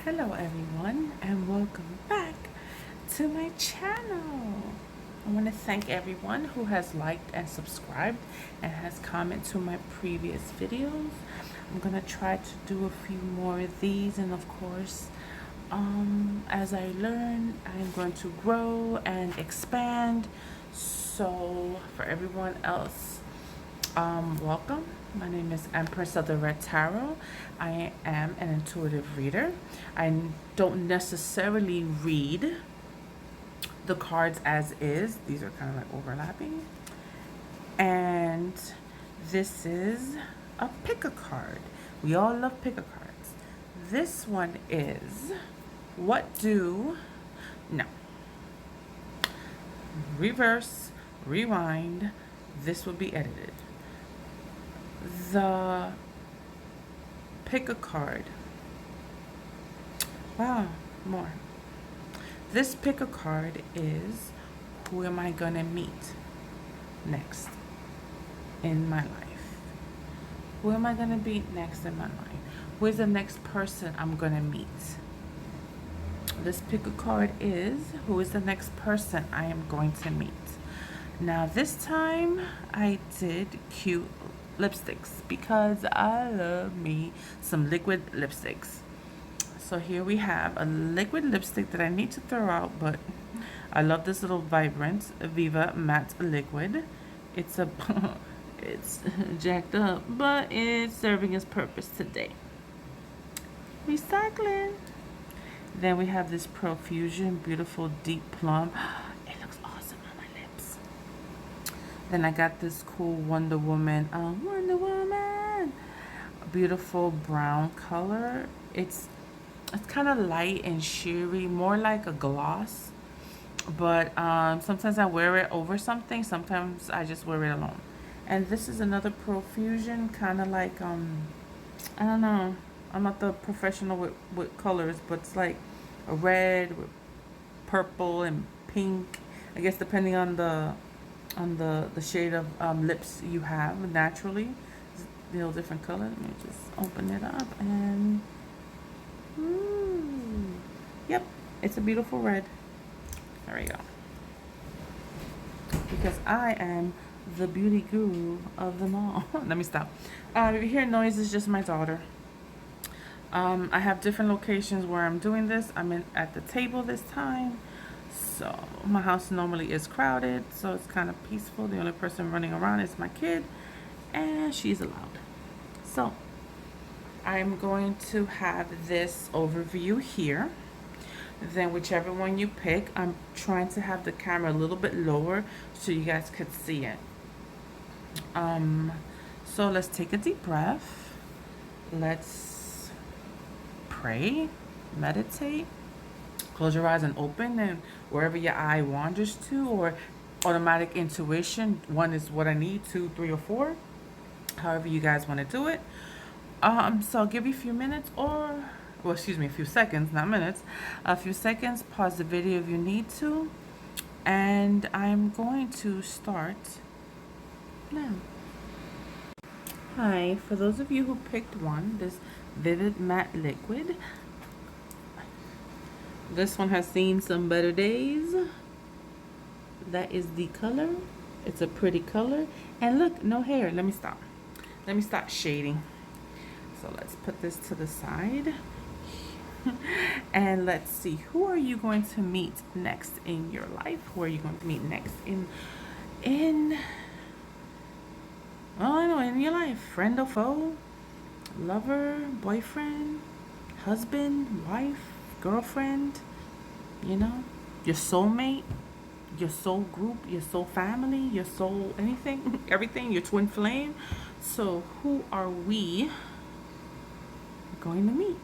Hello everyone and welcome back to my channel. I want to thank everyone who has liked and subscribed and has commented to my previous videos. I'm going to try to do a few more of these, and of course as I learn I'm going to grow and expand. So for everyone else, welcome. My name is Empress of the Red Tarot. I am an intuitive reader. I don't necessarily read the cards as is. These are kind of like overlapping. And this is a pick-a-card. We all love pick-a-cards. This one is what do... No. Reverse, rewind. This will be edited. The pick a card. Wow, more. This pick a card is who am I gonna meet next in my life? Who am I gonna meet next in my life? Who is the next person I'm gonna meet? This pick a card is who is the next person I am going to meet. Now this time I did cute lipsticks because I love me some liquid lipsticks. So here we have a liquid lipstick that I need to throw out, but I love this little Vibrant Viva Matte Liquid. It's a it's jacked up, but it's serving its purpose today. Recycling. Then we have this Profusion Beautiful Deep Plum. It looks awesome on my lips. Then I got this cool Wonder Woman, beautiful brown color. It's kind of light and sheery, more like a gloss. But sometimes I wear it over something. Sometimes I just wear it alone. And this is another Profusion, kind of like I don't know. I'm not the professional with colors, but it's like a red with purple and pink. I guess depending on the shade of lips you have naturally. Different color. Let me just open it up and yep, it's a beautiful red. There we go. Because I am the beauty guru of them all. Let me stop. If you hear noise, it's just my daughter. I have different locations where I'm doing this. I'm at the table this time. So my house normally is crowded, so it's kind of peaceful. The only person running around is my kid, and she's allowed. So I'm going to have this overview here. Then whichever one you pick, I'm trying to have the camera a little bit lower so you guys could see it. So let's take a deep breath. Let's pray, meditate. Close your eyes and open, and wherever your eye wanders to, or automatic intuition, 1 is what I need, 2, 3, or 4, however you guys want to do it. So I'll give you a few minutes, or well, excuse me, a few seconds, not minutes, a few seconds. Pause the video if you need to, and I'm going to start now. Hi, for those of you who picked one, this Vivid Matte Liquid. This one has seen some better days. That is the color. It's a pretty color. And look, no hair. Let me stop. Let me stop shading. So let's put this to the side. And let's see, who are you going to meet next in your life? Who are you going to meet next in well, I know, in your life? Friend or foe? Lover, boyfriend, husband, wife, girlfriend, you know, your soulmate, your soul group, your soul family, your soul anything, everything, your twin flame. So who are we going to meet?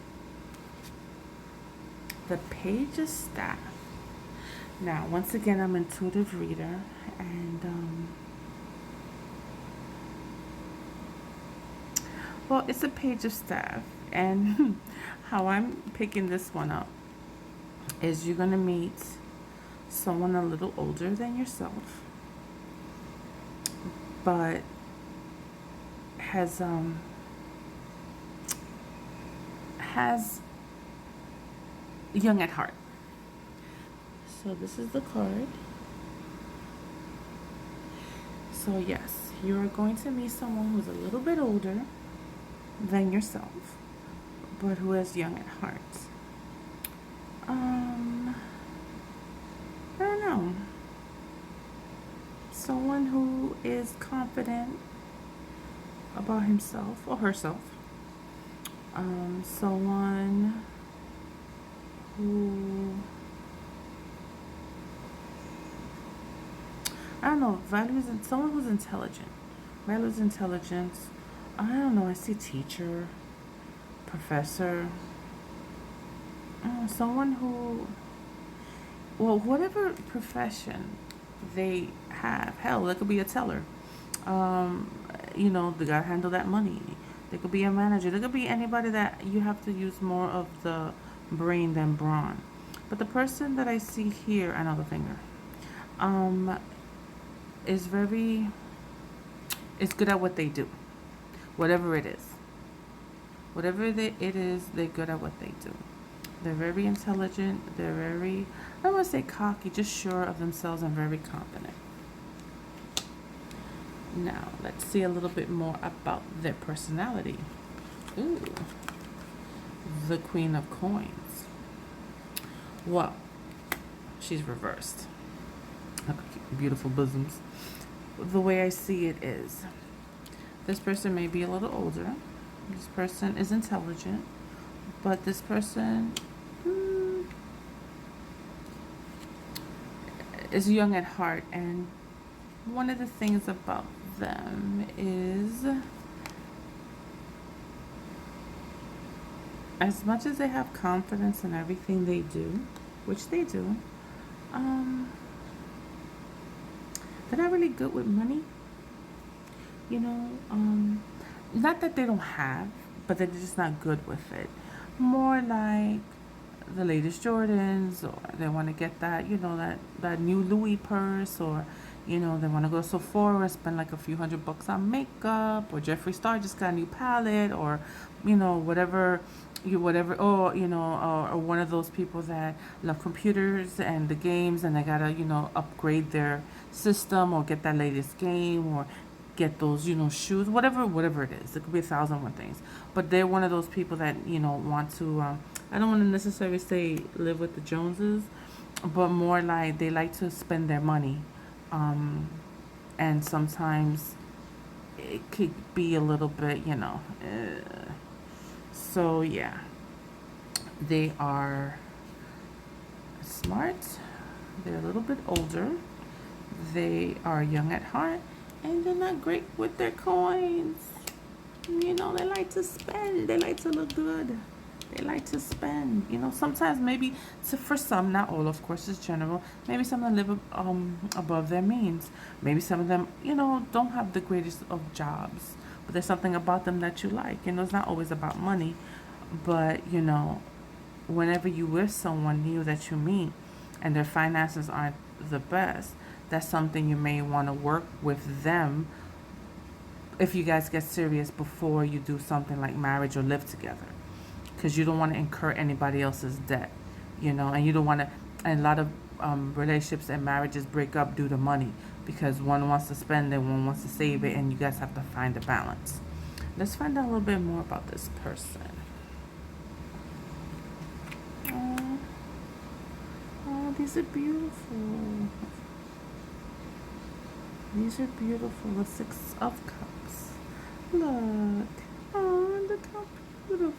The Page of Staff. Now, once again, I'm an intuitive reader, and well, it's a Page of Staff, and how I'm picking this one up is you're gonna meet someone a little older than yourself, but has young at heart. So this is the card. So yes, you are going to meet someone who's a little bit older than yourself, but who is young at heart. I don't know. Someone who is confident about himself or herself. Someone who, I don't know, values someone who's intelligent. Values intelligence. I don't know. I see teacher, professor. Someone who, well, whatever profession they have. Hell, it could be a teller. Um, they gotta handle that money. They could be a manager. They could be anybody that you have to use more of the brain than brawn. But the person that I see here, another finger, um, is very is good at what they do, whatever it is. It is, they're good at what they do. They're very intelligent. They're very, I don't want to say cocky, just sure of themselves and very confident. Now, let's see a little bit more about their personality. Ooh, the Queen of Coins. Well, she's reversed. Look, beautiful bosoms. The way I see it is, this person may be a little older. This person is intelligent, but this person is young at heart. And one of the things about them is, as much as they have confidence in everything they do, which they do, they're not really good with money. Not that they don't have, but they're just not good with it. More like the latest Jordans, or they want to get that, that new Louis purse, or, they want to go to Sephora and spend like a few $100 on makeup, or Jeffree Star just got a new palette, or, whatever, or one of those people that love computers and the games, and they gotta, upgrade their system, or get that latest game, or get those, shoes, whatever it is. It could be 1,001 things. But they're one of those people that, want to, I don't want to necessarily say live with the Joneses, but more like they like to spend their money. And sometimes it could be a little bit, So, yeah. They are smart. They're a little bit older. They are young at heart. And they're not great with their coins. They like to spend. They like to look good. They like to spend. Sometimes maybe, for some, not all, of course, it's general. Maybe some of them live above their means. Maybe some of them, don't have the greatest of jobs. But there's something about them that you like. It's not always about money. But, whenever you with someone new that you meet and their finances aren't the best, that's something you may want to work with them if you guys get serious before you do something like marriage or live together, because you don't want to incur anybody else's debt, and you don't want to, and a lot of relationships and marriages break up due to money, because one wants to spend and one wants to save it, and you guys have to find a balance. Let's find out a little bit more about this person. Oh, these are beautiful. These are beautiful. The 6 of Cups. Look. Oh, look how beautiful.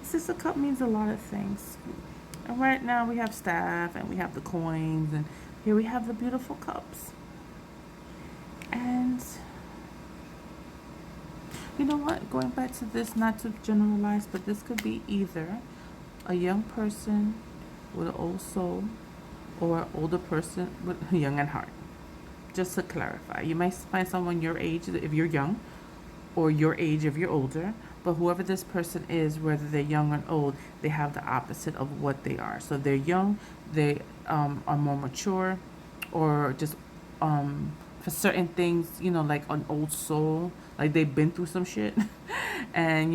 6 of Cups means a lot of things. And right now we have staff and we have the coins, and here we have the beautiful cups. And you know what? Going back to this, not to generalize, but this could be either a young person with an old soul or an older person with young at heart. Just to clarify, you might find someone your age if you're young, or your age if you're older, but whoever this person is, whether they're young or old, they have the opposite of what they are. So if they're young, they are more mature, or just for certain things, like an old soul, like they've been through some shit, and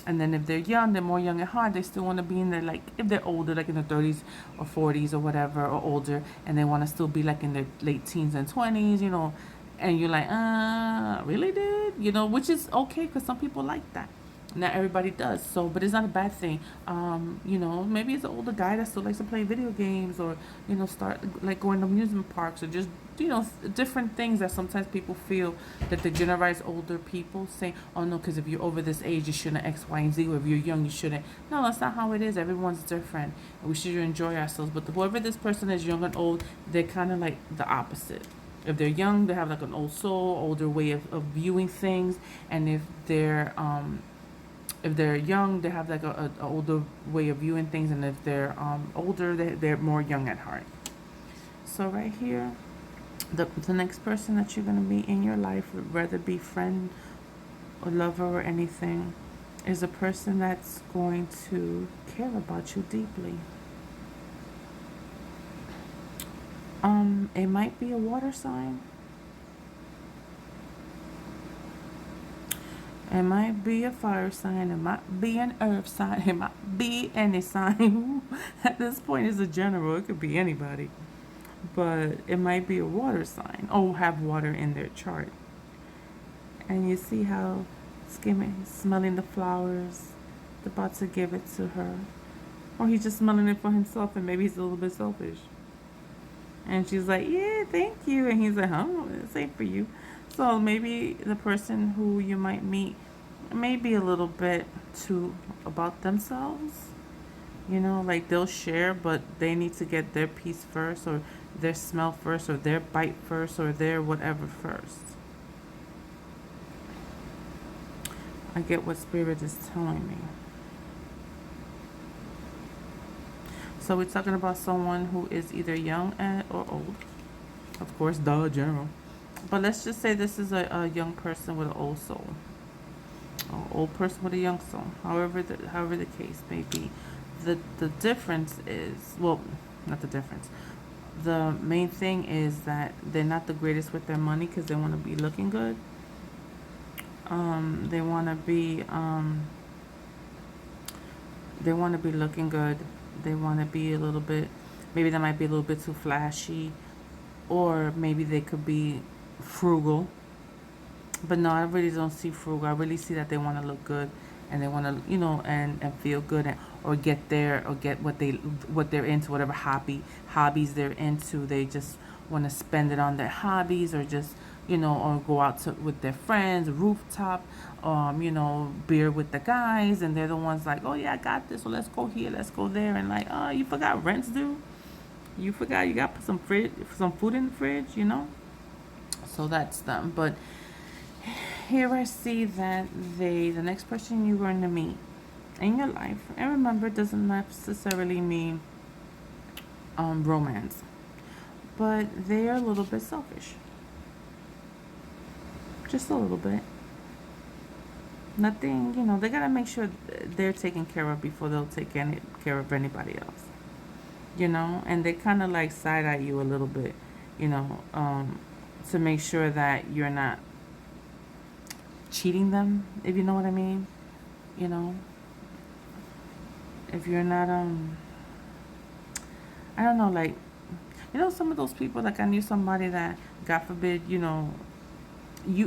And then if they're young, they're more young at heart. They still want to be in their, like, if they're older, like in their 30s or 40s or whatever, or older, and they want to still be like in their late teens and 20s, you know, and you're like, really, dude? You know, which is okay because some people like that. Not everybody does. So, but it's not a bad thing. You know, maybe it's an older guy that still likes to play video games, or, you know, start like going to amusement parks, or just, you know, different things that sometimes people feel that they generalize older people, saying, oh no, because if you're over this age, you shouldn't X, Y, and Z, or if you're young, you shouldn't. No, that's not how it is. Everyone's different. We should enjoy ourselves. But whoever this person is, young and old, they're kind of like the opposite. If they're young, they have like an old soul, older way of viewing things. And if they're young, they have like a older way of viewing things. And if they're older, they're more young at heart. So right here, the next person that you're going to meet in your life, whether be friend or lover or anything, is a person that's going to care about you deeply. It might be a water sign. It might be a fire sign. It might be an earth sign. It might be any sign. At this point, it's a general. It could be anybody. But it might be a water sign. Or have water in their chart. And you see how smelling the flowers, about to give it to her. Or he's just smelling it for himself, and maybe he's a little bit selfish. And she's like, yeah, thank you. And he's like, it's ain't for you. So maybe the person who you might meet may be a little bit too about themselves. You know, like they'll share, but they need to get their piece first, or their smell first, or their bite first, or their whatever first. I get what Spirit is telling me. So we're talking about someone who is either young or old. Of course, general. But let's just say this is a young person with an old soul. An old person with a young soul. However the case may be. The difference is, well, not the difference. The main thing is that they're not the greatest with their money because they want to be looking good. They want to be looking good. They want to be a little bit, maybe they might be a little bit too flashy, or maybe they could be frugal. But no, I really don't see frugal. I really see that they want to look good, and they want to, you know, and feel good, or get what they're into, whatever hobbies they're into. They just want to spend it on their hobbies, or just, you know, or go out with their friends, rooftop, you know, beer with the guys, and they're the ones like, oh yeah, I got this, so let's go here, let's go there, and like, oh, you forgot rent's due, you forgot you got to put some food in the fridge, you know. So that's them. But here I see that the next person you're going to meet in your life, and remember, it doesn't necessarily mean romance, but they are a little bit selfish. Just a little bit. Nothing, you know, they gotta make sure they're taken care of before they'll take care of anybody else. You know, and they kind of like side-eye you a little bit, you know, to make sure that you're not cheating them, if you know what I mean. You know, if you're not, I don't know, like, you know, some of those people, like I knew somebody that, God forbid, you know,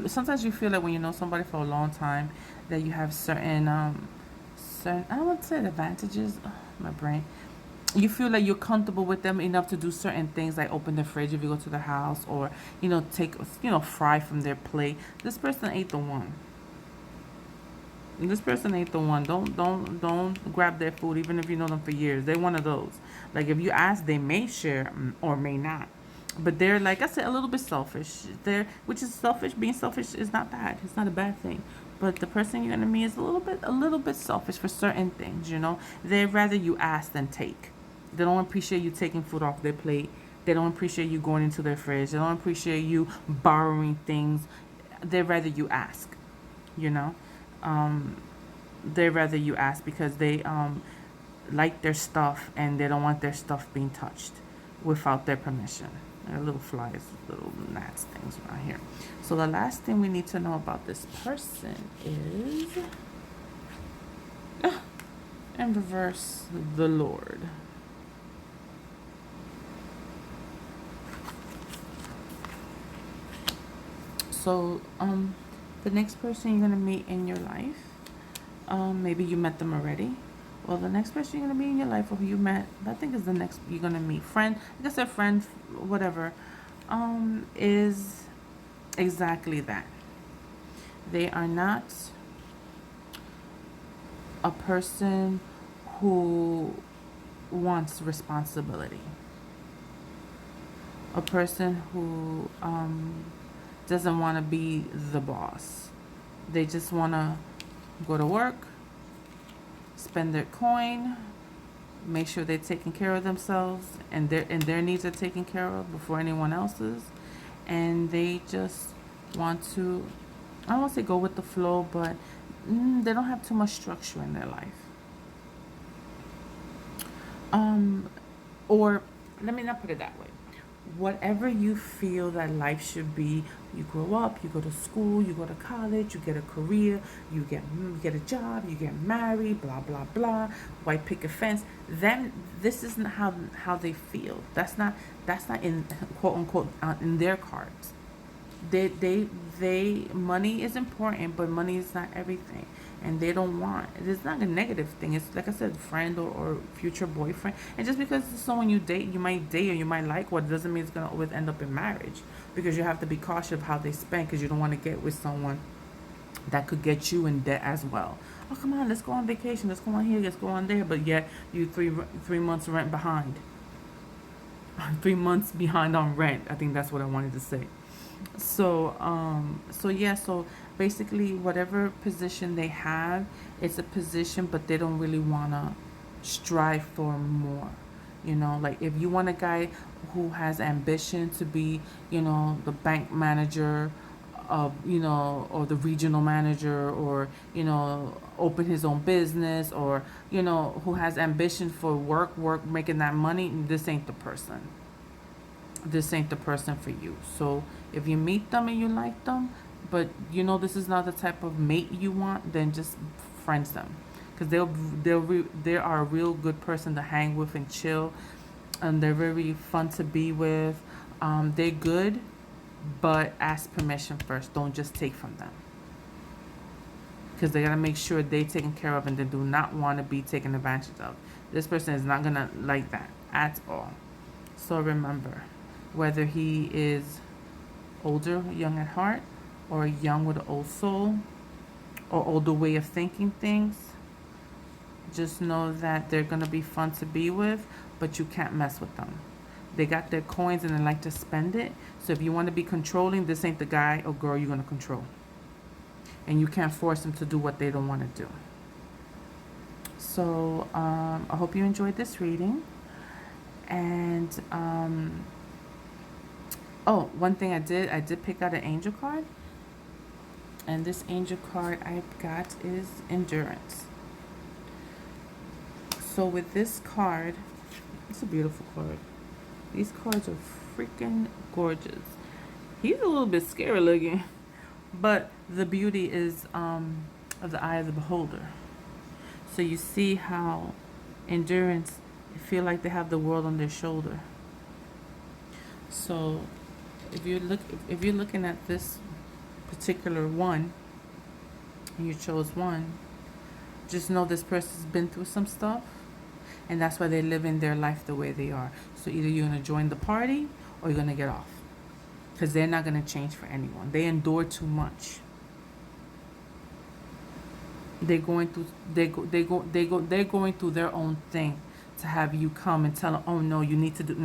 sometimes you feel like when you know somebody for a long time that you have certain I don't want to say advantages. My brain. You feel like you're comfortable with them enough to do certain things, like open the fridge if you go to the house, or, you know, take, you know, fry from their plate. This person ain't the one. This person ain't the one. Don't grab their food, even if you know them for years. They're one of those. Like, if you ask, they may share or may not. But they're, like I said, a little bit selfish. Which is selfish. Being selfish is not bad. It's not a bad thing. But the person you're gonna meet is a little bit selfish for certain things. You know, they'd rather you ask than take. They don't appreciate you taking food off their plate. They don't appreciate you going into their fridge. They don't appreciate you borrowing things. They'd rather you ask. You know, they'd rather you ask because they like their stuff, and they don't want their stuff being touched without their permission. Little flies, little gnats, things around here. So the last thing we need to know about this person is and reverse the Lord. So, the next person you're gonna meet in your life, maybe you met them already. Well, the next person you're gonna meet in your life, or who you met, I think is the next you're gonna meet. Friend, I guess a friend, whatever, is exactly that. They are not a person who wants responsibility. A person who doesn't want to be the boss. They just want to go to work, spend their coin, make sure they're taking care of themselves and their needs are taken care of before anyone else's. And they just want to, I don't want to say go with the flow, but they don't have too much structure in their life. Or let me not put it that way. Whatever you feel that life should be, you grow up, you go to school, you go to college, you get a career, you get a job, you get married, blah blah blah, white picket fence. Then this isn't how they feel. That's not in quote unquote in their cards. They money is important, but money is not everything. And they don't want, it's not a negative thing. It's like I said, friend or future boyfriend. And just because it's someone you date, you might date or you might like what, doesn't mean it's gonna always end up in marriage. Because you have to be cautious of how they spend, because you don't want to get with someone that could get you in debt as well. Oh, come on, let's go on vacation, let's go on here, let's go on there, but yet you 3 months rent behind. 3 months behind on rent. I think that's what I wanted to say. So so basically whatever position they have, it's a position, but they don't really want to strive for more. Like if you want a guy who has ambition to be, the bank manager of, or the regional manager, or, open his own business, or, who has ambition for work, making that money, this ain't the person. This ain't the person for you. So if you meet them and you like them, but this is not the type of mate you want, then just friends them, because they are a real good person to hang with and chill, and they're very fun to be with. They're good, but ask permission first. Don't just take from them, because they gotta make sure they're taken care of, and they do not want to be taken advantage of. This person is not gonna like that at all. So remember, whether he is older, young at heart, or young with an old soul, or older way of thinking things, just know that they're going to be fun to be with, but you can't mess with them. They got their coins and they like to spend it. So if you want to be controlling, this ain't the guy or girl you're going to control. And you can't force them to do what they don't want to do. So I hope you enjoyed this reading. And one thing I did pick out an angel card. And this angel card I got is endurance. So with this card, it's a beautiful card. These cards are freaking gorgeous. He's a little bit scary looking, but the beauty is of the eye of the beholder. So you see how endurance, you feel like they have the world on their shoulder. So if you're looking at this particular one and you chose one, just know this person's been through some stuff, and that's why they're living their life the way they are. So either you're going to join the party or you're going to get off, because they're not going to change for anyone. They endure too much. They're going through their own thing to have you come and tell them, oh no, you need to do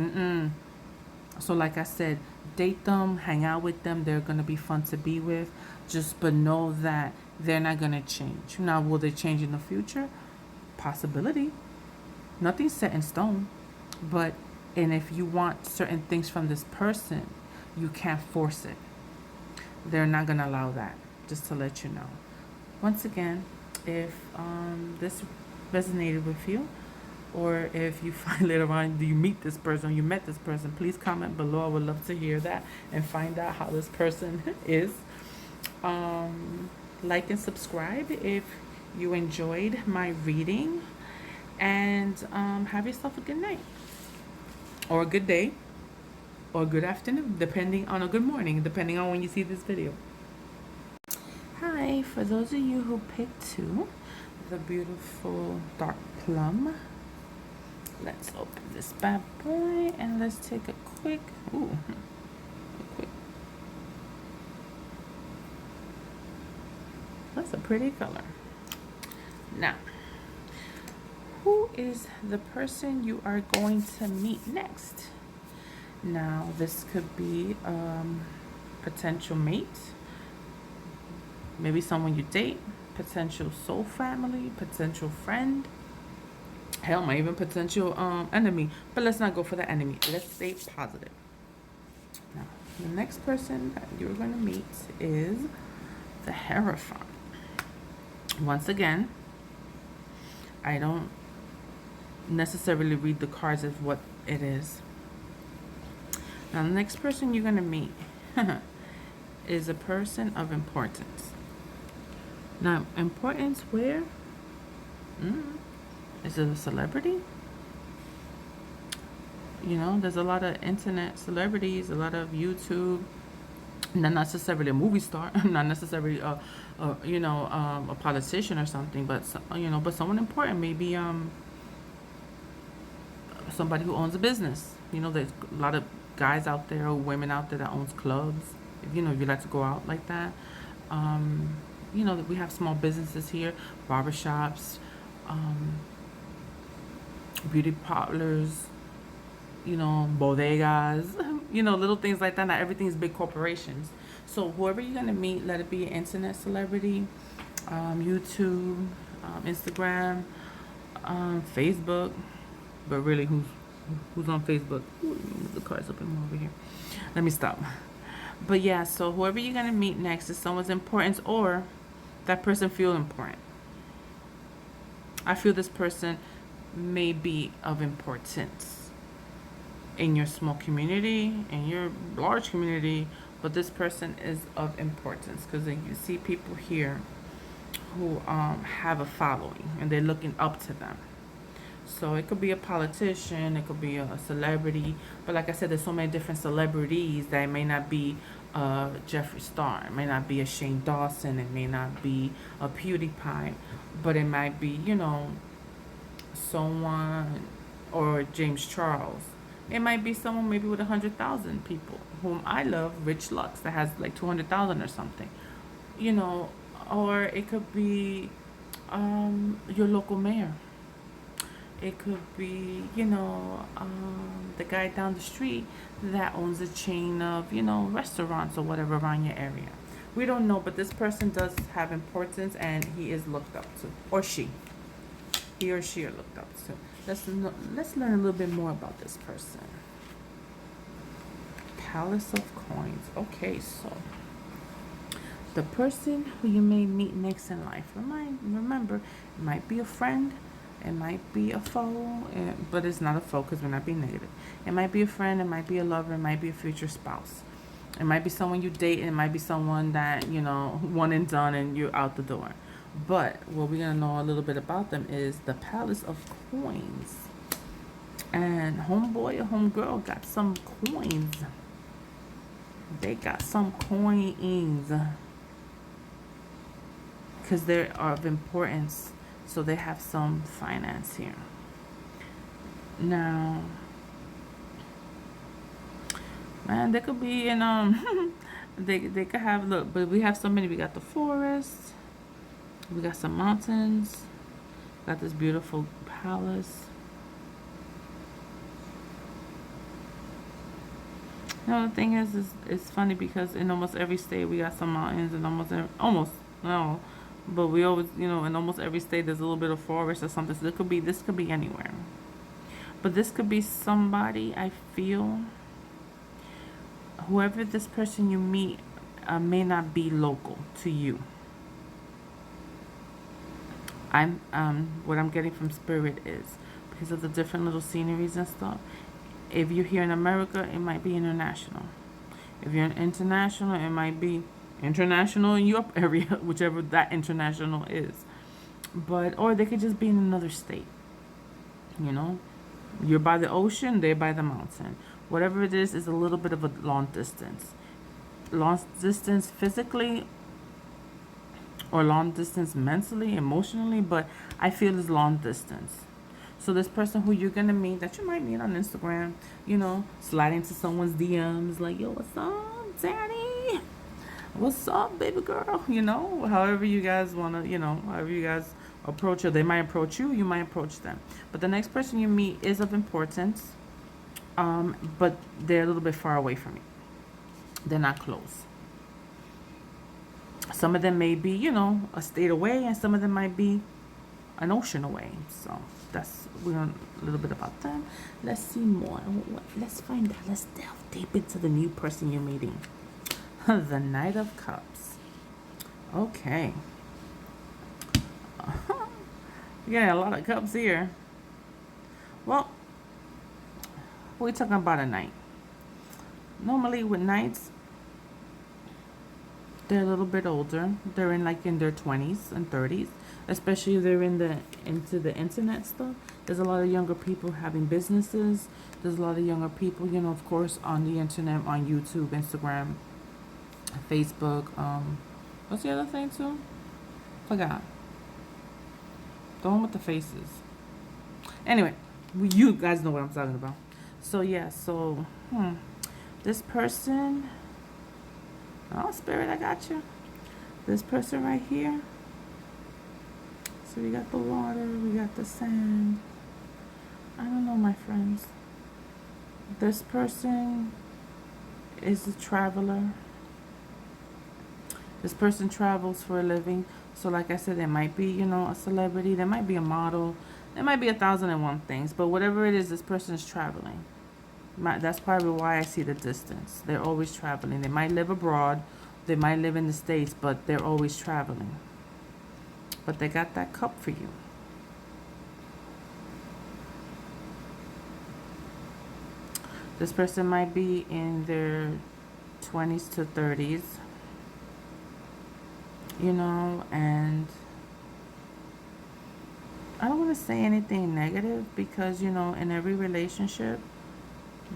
So like I said, date them, hang out with them. They're going to be fun to be with. But know that they're not going to change. Now, will they change in the future? Possibility. Nothing's set in stone. And if you want certain things from this person, you can't force it. They're not going to allow that, just to let you know. Once again, if this resonated with you, or if you find later on you meet this person, you met this person, please comment below. I would love to hear that and find out how this person is. Like and subscribe if you enjoyed my reading. And have yourself a good night, or a good day, or a good afternoon, depending on a good morning, depending on when you see this video. Hi, for those of you who picked two, the beautiful dark plum. Let's open this bad boy and let's take a quick, that's a pretty color. Now, who is the person you are going to meet next? Now, this could be potential mate, maybe someone you date, potential soul family, potential friend, hell, might even potential enemy. But let's not go for the enemy. Let's stay positive. Now, the next person that you're going to meet is the Hierophant. Once again, I don't necessarily read the cards as what it is. Now, the next person you're going to meet is a person of importance. Now, importance where? Is it a celebrity? You know, there's a lot of internet celebrities, a lot of YouTube. Not necessarily a movie star, not necessarily a politician or something, but but someone important. Maybe somebody who owns a business. You know, there's a lot of guys out there or women out there that owns clubs. If you like to go out like that. We have small businesses here, barbershops, beauty parlors, bodegas, little things like that. Not everything is big corporations. So whoever you're going to meet, let it be an internet celebrity, YouTube, Instagram, Facebook. But really, who's on Facebook? Ooh, move the cards up and more over here. Let me stop. But yeah, so whoever you're going to meet next is someone's importance, or that person feel important. I feel this person may be of importance in your small community, in your large community, but this person is of importance because you see people here who have a following and they're looking up to them. So it could be a politician, it could be a celebrity, but like I said, there's so many different celebrities that it may not be Jeffree Star, it may not be a Shane Dawson, it may not be a PewDiePie, but it might be, someone, or James Charles. It might be someone maybe with 100,000 people, whom I love, Rich Lux, that has like 200,000 or something, or it could be your local mayor. It could be, the guy down the street that owns a chain of, restaurants or whatever around your area. We don't know, but this person does have importance and he is looked up to, or she. He or she are looked up to. Let's learn a little bit more about this person. Palace of Coins. Okay, so the person who you may meet next in life. Remember, it might be a friend. It might be a foe, but it's not a foe because we're not being negative. It might be a friend, it might be a lover, it might be a future spouse. It might be someone you date, and it might be someone that, one and done and you're out the door. But what we're going to know a little bit about them is the Palace of Coins. And homeboy or homegirl got some coins. They got some coins. Because they're of importance. So they have some finance here. Now, man, they could be in they could have, look, but we have so many. We got the forest, we got some mountains, got this beautiful palace. The thing is it's funny because in almost every state we got some mountains, and but we always, in almost every state there's a little bit of forest or something. So this could be anywhere. But this could be somebody, I feel, whoever this person you meet may not be local to you. What I'm getting from Spirit is, because of the different little sceneries and stuff, if you're here in America, it might be international. If you're international, it might be international in your area, whichever that international is. Or they could just be in another state. You know, you're by the ocean, they're by the mountain. Whatever it is a little bit of a long distance. Long distance physically or long distance mentally, emotionally, but I feel it's long distance. So this person who you're gonna meet, that you might meet on Instagram, you know, slide into someone's DMs like, yo, what's up, daddy? What's up, baby girl? You know, however you guys wanna, you know, however you guys approach, or they might approach you, you might approach them. But the next person you meet is of importance, but they're a little bit far away from you. They're not close. Some of them may be, you know, a state away, and some of them might be an ocean away. So we learn a little bit about them. Let's see more. Let's find out. Let's delve deep into the new person you're meeting. The Knight of Cups. Okay. Yeah, a lot of cups here. Well, we're talking about a knight. Normally with knights, they're a little bit older. They're in their 20s and 30s, especially if they're into the internet stuff. There's a lot of younger people having businesses. There's a lot of younger people, you know, of course, on the internet, on YouTube, Instagram, Facebook. What's the other thing too? Forgot. The one with the faces. Anyway, you guys know what I'm talking about. So yeah, this person. Oh, Spirit, I got you. This person right here. So we got the water, we got the sand. I don't know, my friends. This person is a traveler. This person travels for a living. So like I said, they might be, you know, a celebrity. They might be a model. There might be 1,001 things. But whatever it is, this person is traveling. That's probably why I see the distance. They're always traveling. They might live abroad. They might live in the States, but they're always traveling. But they got that cup for you. This person might be in their 20s to 30s, you know, and I don't want to say anything negative because, you know, in every relationship,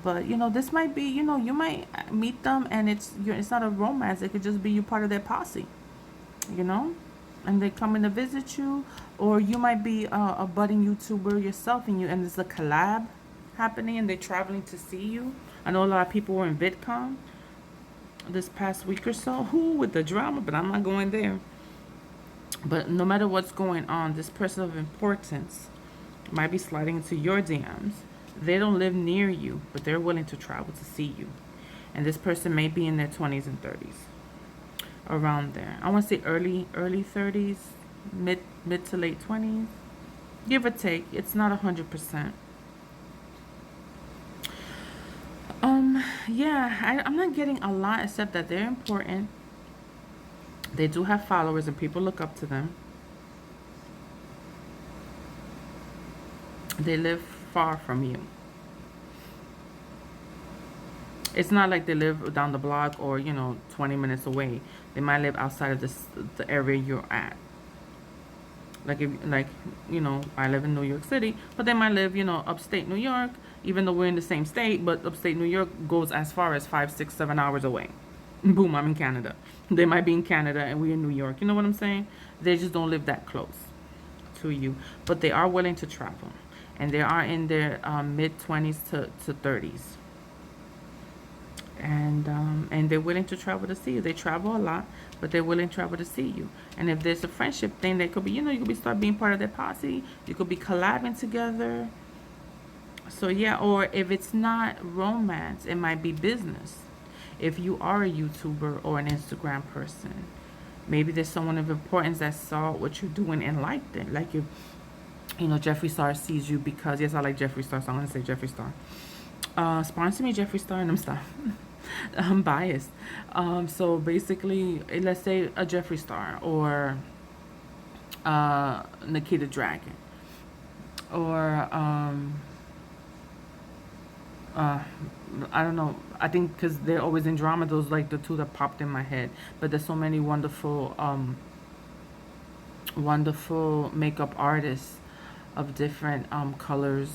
but, you know, this might be, you know, you might meet them and it's not a romance. It could just be you part of their posse, you know, and they come in to visit you, or you might be a budding YouTuber yourself, and there's a collab happening and they're traveling to see you. I know a lot of people were in VidCon this past week or so, with the drama, but I'm not going there. But no matter what's going on, this person of importance might be sliding into your DMs. They don't live near you, but they're willing to travel to see you. And this person may be in their 20s and 30s. Around there. I want to say early 30s, mid to late 20s. Give or take. It's not 100%. Yeah, I'm not getting a lot except that they're important. They do have followers and people look up to them. They live far from you. It's not like they live down the block or, you know, 20 minutes away. They might live outside of the area you're at. Like, you know, I live in New York City, but they might live, you know, upstate New York, even though we're in the same state, but upstate New York goes as far as 5, 6, 7 hours away. Boom, I'm in Canada. They might be in Canada and we're in New York. You know what I'm saying? They just don't live that close to you. But they are willing to travel. And they are in their mid-20s to 30s. And they're willing to travel to see you. They travel a lot, but they're willing to travel to see you. And if there's a friendship thing, they could be, you know, you could start being part of their posse. You could be collabing together. So yeah, or if it's not romance, it might be business. If you are a YouTuber or an Instagram person, maybe there's someone of importance that saw what you're doing and liked it. Like if, you know, Jeffree Star sees you because, yes, I like Jeffree Star, so I'm going to say Jeffree Star. Sponsor me, Jeffree Star, and I'm stuff. I'm biased. So basically, let's say a Jeffree Star or Nikita Dragon or I don't know. I think because they're always in drama, those like the two that popped in my head. But there's so many wonderful, wonderful makeup artists of different colors,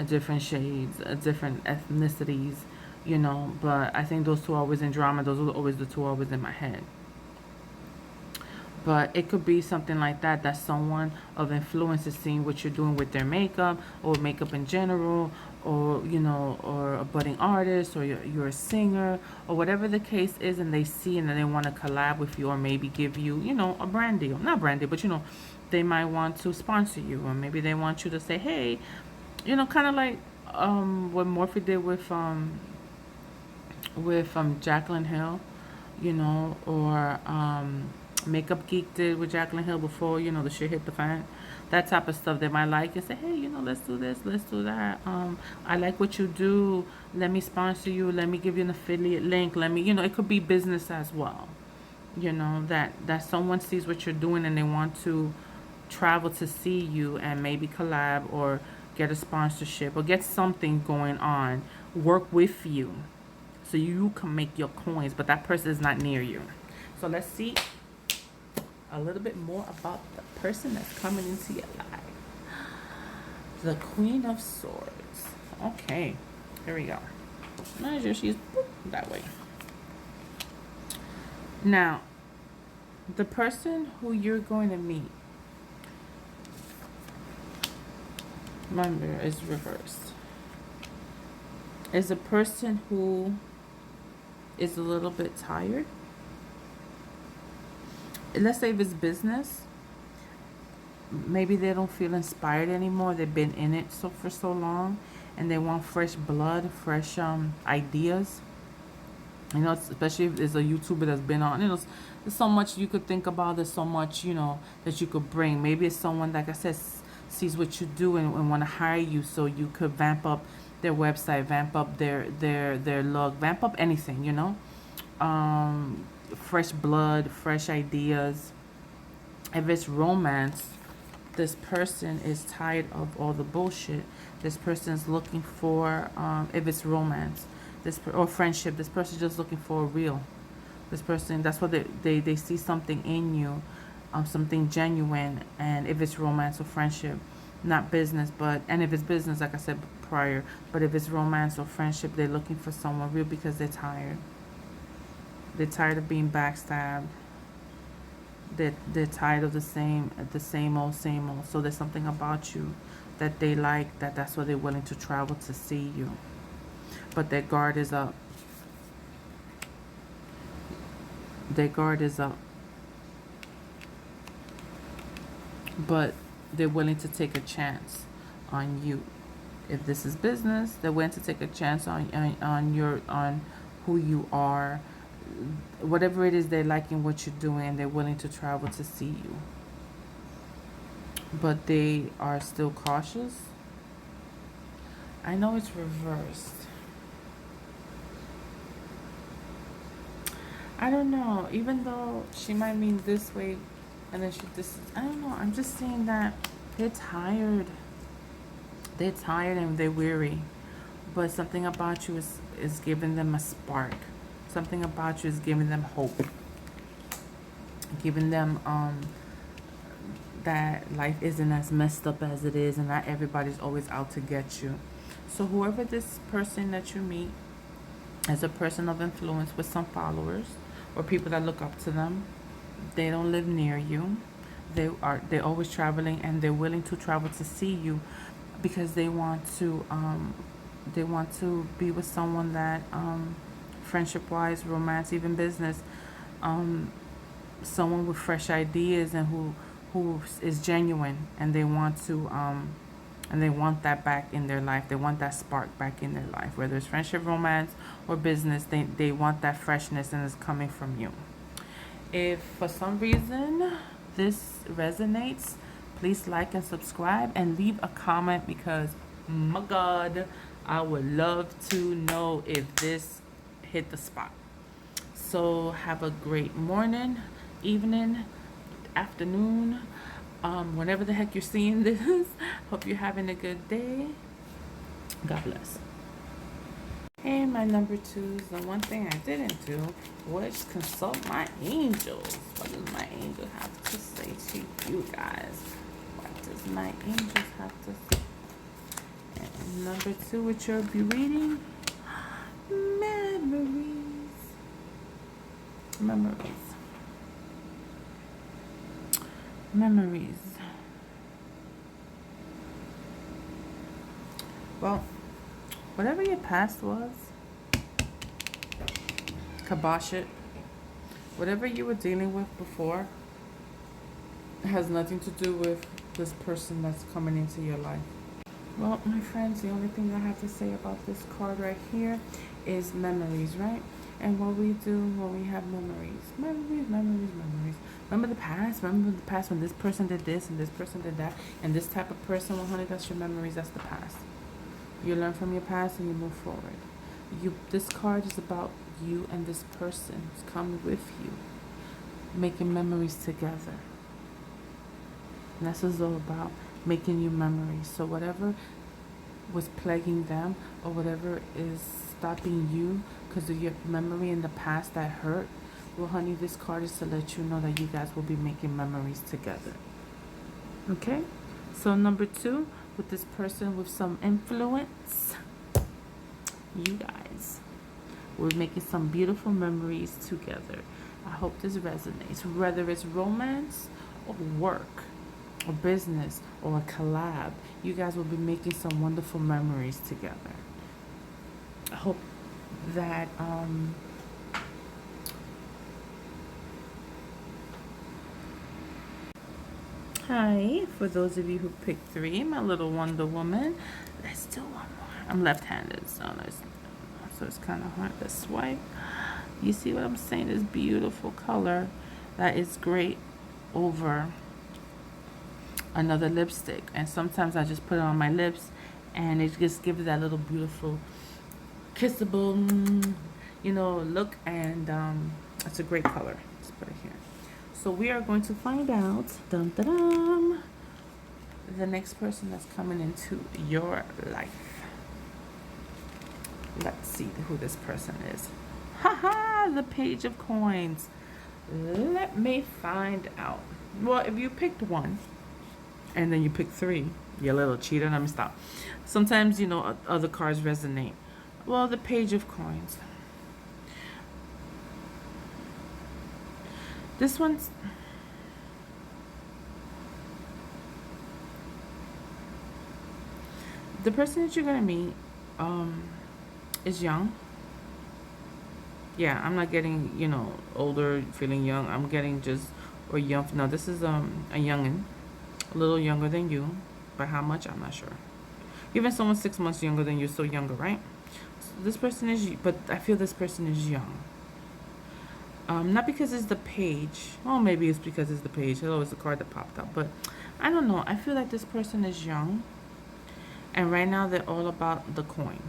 different shades, different ethnicities, you know. But I think those two are always in drama. Those are always the two always in my head. But it could be something like that, that someone of influence is seeing what you're doing with their makeup, or makeup in general, or, you know, or a budding artist, or you're a singer, or whatever the case is, and they see and then they want to collab with you, or maybe give you, you know, a brand deal. Not brand deal, but, you know, they might want to sponsor you, or maybe they want you to say, hey, you know, kind of like what Morphe did with Jaclyn Hill, you know, or Makeup Geek did with Jaclyn Hill before, you know, the shit hit the fan. That type of stuff they might like, and say, hey, you know, let's do this, let's do that. I like what you do. Let me sponsor you. Let me give you an affiliate link. Let me, you know, it could be business as well. You know, that someone sees what you're doing and they want to travel to see you and maybe collab or get a sponsorship or get something going on, work with you so you can make your coins, but that person is not near you. So let's see a little bit more about the person that's coming into your life. The Queen of Swords. Okay, here we go. Measure, she's that way. Now, the person who you're going to meet, remember, is reversed. Is a person who is a little bit tired. Let's say if it's business, maybe they don't feel inspired anymore. They've been in it for so long, and they want fresh blood, fresh ideas. You know, especially if there's a YouTuber that's been on. You know, there's so much you could think about. There's so much, you know, that you could bring. Maybe it's someone, like I said, sees what you do and want to hire you so you could vamp up their website, vamp up their look, vamp up anything, you know. Fresh blood, fresh ideas. If it's romance, this person is tired of all the bullshit. This person is looking for, if it's romance, or friendship, this person is just looking for a real. This person, that's what they see something in you, something genuine. And if it's romance or friendship, not business, but, and if it's business, like I said prior, but if it's romance or friendship, they're looking for someone real because they're tired. They're tired of being backstabbed. They're tired of the same old, same old. So there's something about you that they like, that's why they're willing to travel to see you. But their guard is up. Their guard is up. But they're willing to take a chance on you. If this is business, they're willing to take a chance on who you are. Whatever it is, they're liking what you're doing. They're willing to travel to see you. But they are still cautious. I know it's reversed. I don't know. Even though she might mean this way, and then I don't know. I'm just saying that they're tired. They're tired and they're weary. But something about you is giving them a spark. Something about you is giving them hope. Giving them that life isn't as messed up as it is, and not everybody's always out to get you. So whoever this person that you meet is a person of influence with some followers or people that look up to them. They don't live near you. They're always traveling, and they're willing to travel to see you because they want to be with someone that friendship wise, romance, even business, someone with fresh ideas and who is genuine, and they want that back in their life. They want that spark back in their life, whether it's friendship, romance, or business. They want that freshness, and it's coming from you. If for some reason this resonates, please like and subscribe and leave a comment, because my God, I would love to know if this hit the spot. So have a great morning, evening, afternoon, whenever the heck you're seeing this. Hope you're having a good day. God bless. And my number 2, the one thing I didn't do was consult my angels. What does my angel have to say to you guys? What does my angels have to say? And number 2, which you'll be reading, memories. Memories. Memories. Well, whatever your past was, kibosh it. Whatever you were dealing with before has nothing to do with this person that's coming into your life. Well, my friends, the only thing I have to say about this card right here is memories, right? And what we do when we have memories. Memories. Remember the past? Remember the past when this person did this and this person did that? And this type of person, well, honey, that's your memories. That's the past. You learn from your past and you move forward. This card is about you and this person who's coming with you, making memories together. And that's what it's all about, making you memories. So whatever was plaguing them or whatever is stopping you because of your memory in the past that hurt, well, honey, this card is to let you know that you guys will be making memories together. Okay? So number 2, with this person with some influence, you guys, we're making some beautiful memories together. I hope this resonates. Whether it's romance or work or business or a collab, you guys will be making some wonderful memories together. I hope that hi, for those of you who picked 3, my little Wonder Woman. Let's do one more. I'm left-handed, so it's kind of hard to swipe. You see what I'm saying? This beautiful color that is great over another lipstick. And sometimes I just put it on my lips and it just gives that little beautiful kissable, look. And it's a great color. Let's put it here. So we are going to find out, dum da dum, the next person that's coming into your life. Let's see who this person is. Haha, the Page of Coins. Let me find out. Well, if you picked 1 and then you picked 3, you little cheater. Let me stop. Sometimes, other cards resonate. Well, the Page of Coins. This one's... the person that you're going to meet is young. Yeah, I'm not getting, older, feeling young. I'm getting just, or young. No, this is a youngin', a little younger than you. By how much, I'm not sure. Even someone 6 months younger than you, still younger, right? So this person is, but I feel this person is young. Not because it's the page. Oh, maybe it's because it's the page. Hello, it's the card that popped up. But I don't know. I feel like this person is young. And right now they're all about the coin.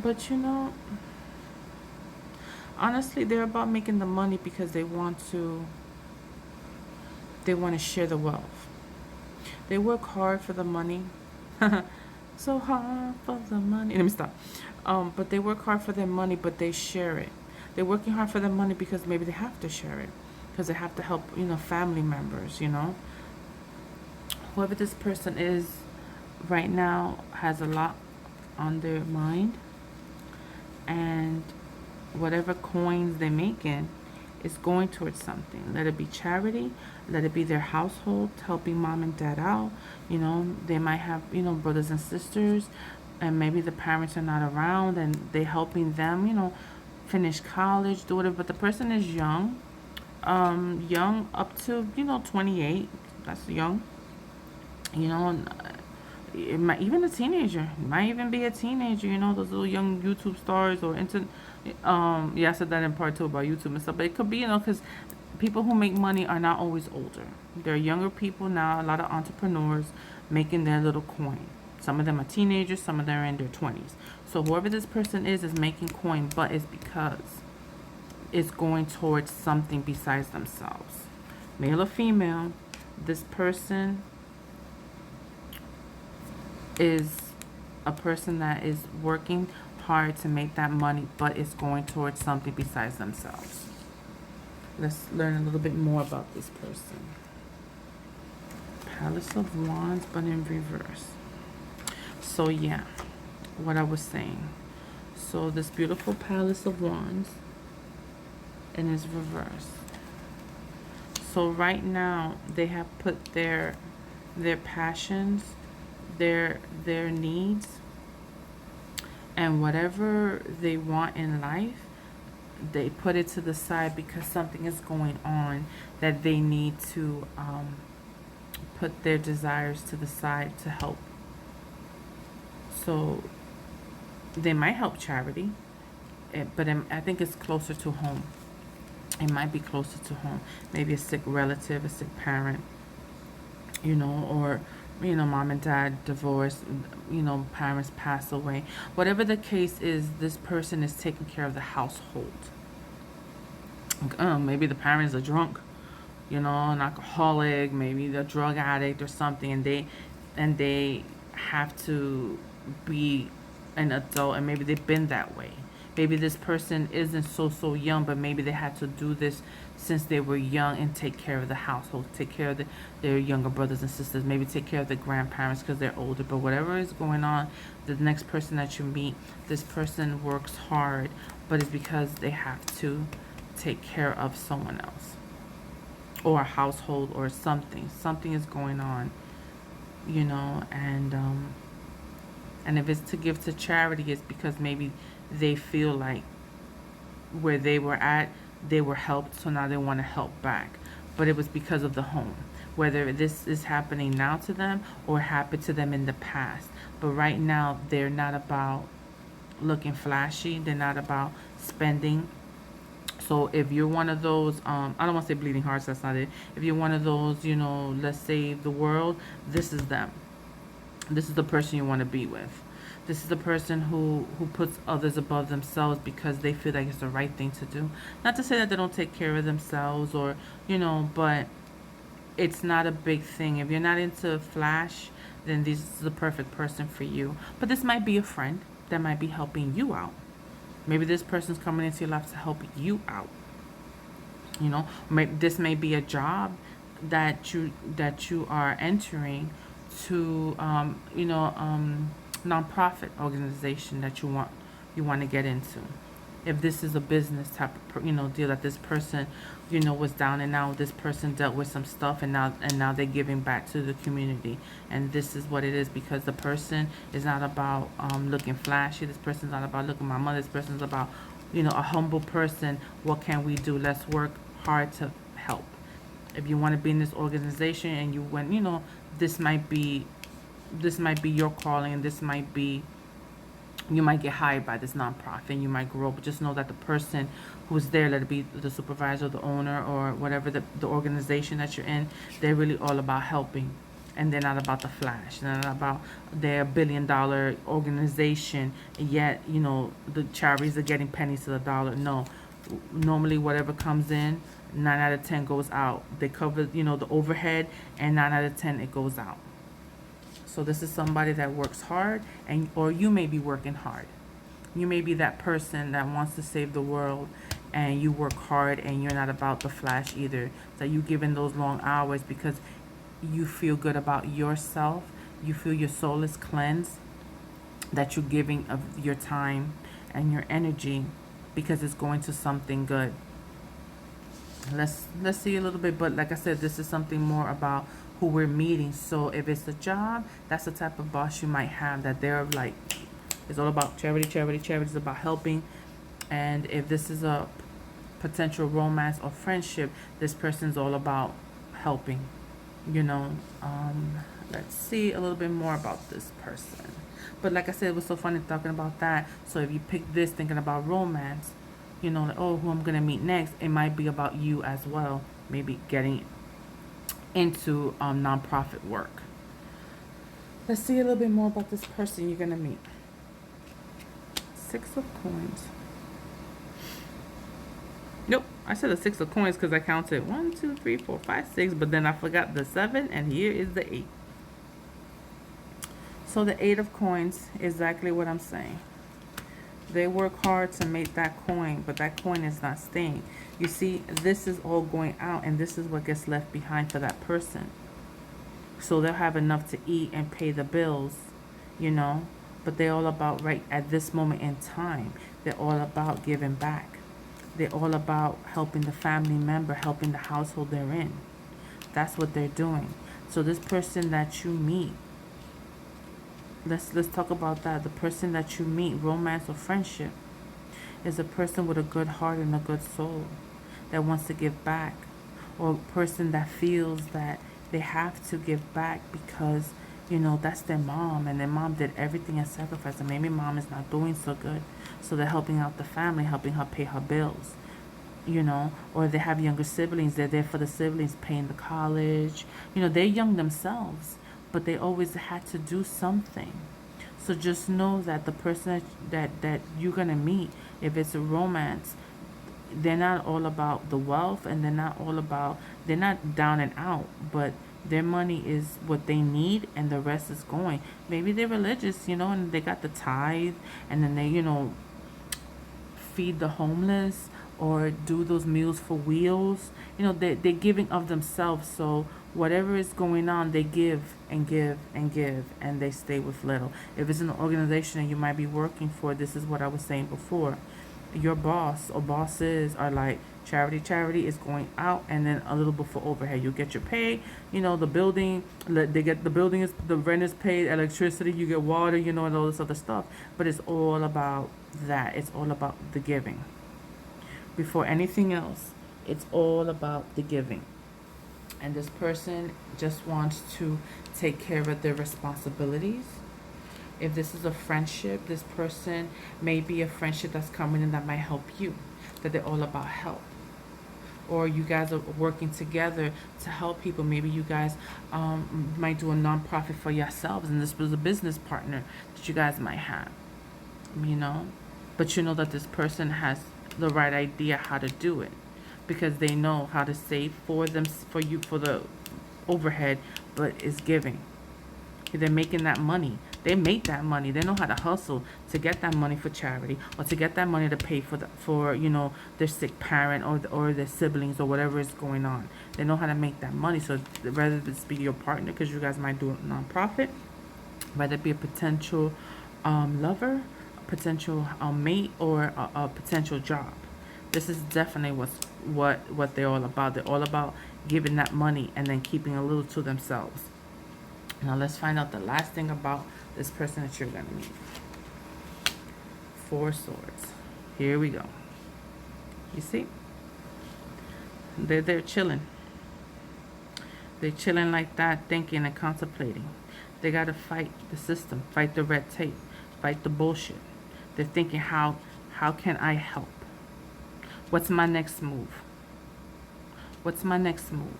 But honestly, they're about making the money because they want to share the wealth. They work hard for the money. So hard for the money. Let me stop. But they work hard for their money, but they share it. They're working hard for their money because maybe they have to share it. Because they have to help, family members, Whoever this person is right now has a lot on their mind. And whatever coins they're making is going towards something. Let it be charity. Let it be their household, helping mom and dad out. They might have, brothers and sisters. And maybe the parents are not around and they're helping them, finish college, do whatever. But the person is young. Young up to, 28. That's young. It might even a teenager. It might even be a teenager, those little young YouTube stars or I said that in part 2 about YouTube and stuff. But it could be, because people who make money are not always older. They're younger people now, a lot of entrepreneurs making their little coin. Some of them are teenagers, some of them are in their 20s. So whoever this person is making coin, but it's because it's going towards something besides themselves. Male or female, this person is a person that is working hard to make that money, but it's going towards something besides themselves. Let's learn a little bit more about this person. Palace of Wands, but in reverse. So yeah, what I was saying. So this beautiful Palace of Wands, and it's reversed. So right now they have put their passions, their needs, and whatever they want in life, they put it to the side because something is going on that they need to put their desires to the side to help. So they might help charity, but I think it's closer to home. It might be closer to home. Maybe a sick relative, a sick parent, or, mom and dad divorced, parents pass away. Whatever the case is, this person is taking care of the household. Maybe the parents are drunk, an alcoholic, maybe they're a drug addict or something, and they have to be an adult, and maybe they've been that way. Maybe this person isn't so young, but maybe they had to do this since they were young and take care of the household, take care of their younger brothers and sisters, maybe take care of their grandparents because they're older. But whatever is going on, the next person that you meet, this person works hard, but it's because they have to take care of someone else or a household or something. Something is going on, and if it's to give to charity, it's because maybe they feel like where they were at, they were helped, so now they want to help back. But it was because of the home, whether this is happening now to them or happened to them in the past. But right now, they're not about looking flashy. They're not about spending. So if you're one of those, I don't want to say bleeding hearts, that's not it. If you're one of those, let's save the world, this is them. This is the person you want to be with. This is the person who puts others above themselves because they feel like it's the right thing to do. Not to say that they don't take care of themselves or, but it's not a big thing. If you're not into flash, then this is the perfect person for you. But this might be a friend that might be helping you out. Maybe this person's coming into your life to help you out. This may be a job that you are entering to, nonprofit organization that you want to get into. If this is a business type of deal that this person was down and out, this person dealt with some stuff and now they're giving back to the community, and this is what it is, because the person is not about looking flashy. This person's not about looking my mother. This person's about a humble person. What can we do? Let's work hard to help. If you want to be in this organization and you went, this might be your calling, and this might be, you might get hired by this nonprofit and you might grow. But just know that the person who's there, let it be the supervisor, the owner, or whatever the organization that you're in, they're really all about helping, and they're not about the flash. They're not about their $1 billion organization, yet the charities are getting pennies to the dollar. No, normally whatever comes in, 9 out of 10 goes out. They cover the overhead, and 9 out of 10 it goes out. So this is somebody that works hard, or you may be working hard. You may be that person that wants to save the world, and you work hard, and you're not about the flash either. So you give in those long hours because you feel good about yourself. You feel your soul is cleansed, that you're giving of your time and your energy because it's going to something good. Let's see a little bit, but like I said, this is something more about who we're meeting. So if it's a job, that's the type of boss you might have, that they're like, it's all about charity. It's about helping. And if this is a potential romance or friendship, this person's all about helping. Let's see a little bit more about this person. But like I said, it was so funny talking about that. So if you pick this thinking about romance, like, oh, who I'm gonna meet next, it might be about you as well. Maybe getting into nonprofit work. Let's see a little bit more about this person you're gonna meet. 6 of Coins. Nope, I said a 6 of Coins because I counted 1, 2, 3, 4, 5, 6, but then I forgot the 7, and here is the 8. So the 8 of Coins, exactly what I'm saying. They work hard to make that coin, but that coin is not staying. You see, this is all going out, and this is what gets left behind for that person. So they'll have enough to eat and pay the bills, you know, but they're all about, right at this moment in time, they're all about giving back. They're all about helping the family member, helping the household they're in. That's what they're doing. So this person that you meet, let's talk about that. The person that you meet, romance or friendship, is a person with a good heart and a good soul that wants to give back, or a person that feels that they have to give back because, you know, that's their mom, and their mom did everything and sacrificed, and maybe mom is not doing so good, so they're helping out the family, helping her pay her bills, you know, or they have younger siblings, they're there for the siblings, paying the college, you know, they're young themselves, but they always had to do something. So just know that the person that you're gonna meet, if it's a romance, they're not all about the wealth, and they're not down and out, but their money is what they need, and the rest is going. Maybe they're religious, you know, and they got the tithe, and then they, you know, feed the homeless or do those meals for wheels. You know, they're giving of themselves. So whatever is going on, they give and give and give, and they stay with little. If it's an organization that you might be working for, this is what I was saying before. Your boss or bosses are like, charity is going out, and then a little bit for overhead. You get your pay, you know, the building, they get the building is, the rent is paid, electricity, you get water, you know, and all this other stuff. But it's all about that. It's all about the giving. Before anything else, it's all about the giving. And this person just wants to take care of their responsibilities. If this is a friendship, this person may be a friendship that's coming in that might help you, that they're all about help. Or you guys are working together to help people. Maybe you guys might do a nonprofit for yourselves, and this was a business partner that you guys might have, you know. But you know that this person has the right idea how to do it, because they know how to save for them, for you, for the overhead, but is giving. They're making that money. They make that money. They know how to hustle to get that money for charity, or to get that money to pay for you know, their sick parent, or their siblings, or whatever is going on. They know how to make that money. So whether this be your partner, because you guys might do a nonprofit, whether it be a potential lover, a potential mate, or a potential job, this is definitely what they're all about. They're all about giving that money and then keeping a little to themselves. Now let's find out the last thing about this person that you're going to meet. Four Swords. Here we go. You see? They're chilling. They're chilling like that, thinking and contemplating. They got to fight the system, fight the red tape, fight the bullshit. They're thinking, how can I help? What's my next move? What's my next move?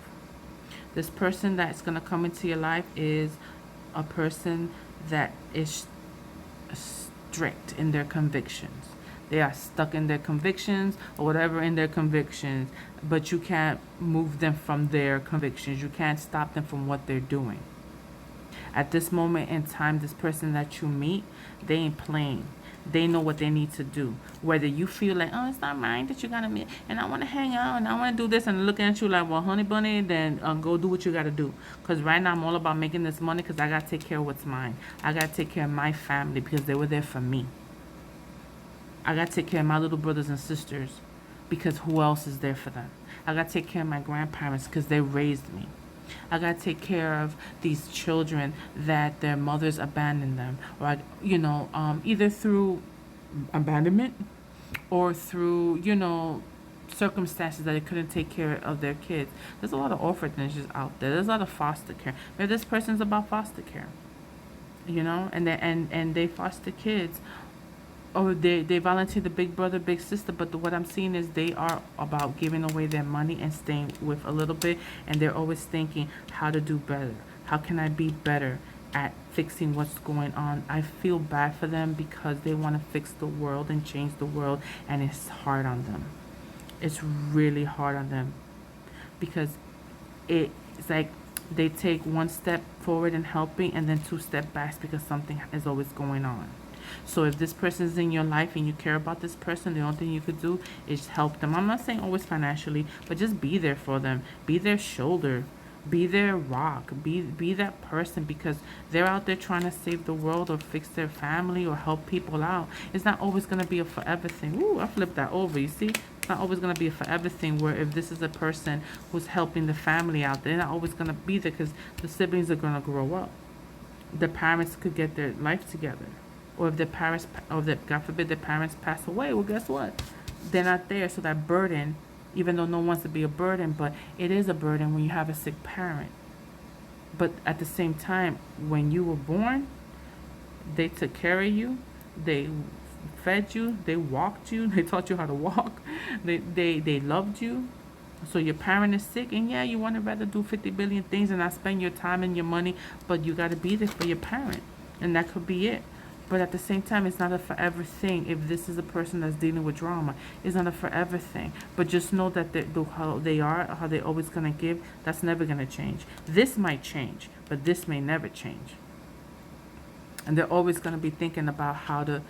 This person that's going to come into your life is a person that is strict in their convictions. They are stuck in their convictions, or whatever in their convictions, but you can't move them from their convictions. You can't stop them from what they're doing. At this moment in time, this person that you meet, they ain't playing. They know what they need to do. Whether you feel like, oh, it's not mine that you gotta meet, and I want to hang out, and I want to do this, and looking at you like, well, honey bunny, then go do what you gotta do. Because right now I'm all about making this money, because I gotta take care of what's mine. I gotta take care of my family, because they were there for me. I gotta take care of my little brothers and sisters, because who else is there for them? I gotta take care of my grandparents, because they raised me. I gotta take care of these children that their mothers abandoned them, or you know, either through abandonment or through, you know, circumstances that they couldn't take care of their kids. There's a lot of orphanages out there. There's a lot of foster care. Maybe this person's about foster care, you know, and they foster kids. Or they volunteer the big brother, big sister, but what I'm seeing is they are about giving away their money and staying with a little bit, and they're always thinking how to do better. How can I be better at fixing what's going on? I feel bad for them, because they want to fix the world and change the world, and it's hard on them. It's really hard on them, because it's like they take one step forward in helping, and then two step backs, because something is always going on. So if this person is in your life and you care about this person, the only thing you could do is help them. I'm not saying always financially, but just be there for them. Be their shoulder. Be their rock. Be that person, because they're out there trying to save the world or fix their family or help people out. It's not always going to be a forever thing. Ooh, I flipped that over. You see? It's not always going to be a forever thing, where if this is a person who's helping the family out, they're not always going to be there, because the siblings are going to grow up. The parents could get their life together. Or if the parents, or the, God forbid, the parents pass away, well, guess what? They're not there. So that burden, even though no one wants to be a burden, but it is a burden when you have a sick parent. But at the same time, when you were born, they took care of you. They fed you. They walked you. They taught you how to walk. They loved you. So your parent is sick, and yeah, you want to rather do 50 billion things and not spend your time and your money, but you got to be there for your parent, and that could be it. But at the same time, it's not a forever thing. If this is a person that's dealing with drama, it's not a forever thing. But just know that how they are, how they're always going to give, that's never going to change. This might change, but this may never change. And they're always going to be thinking about how to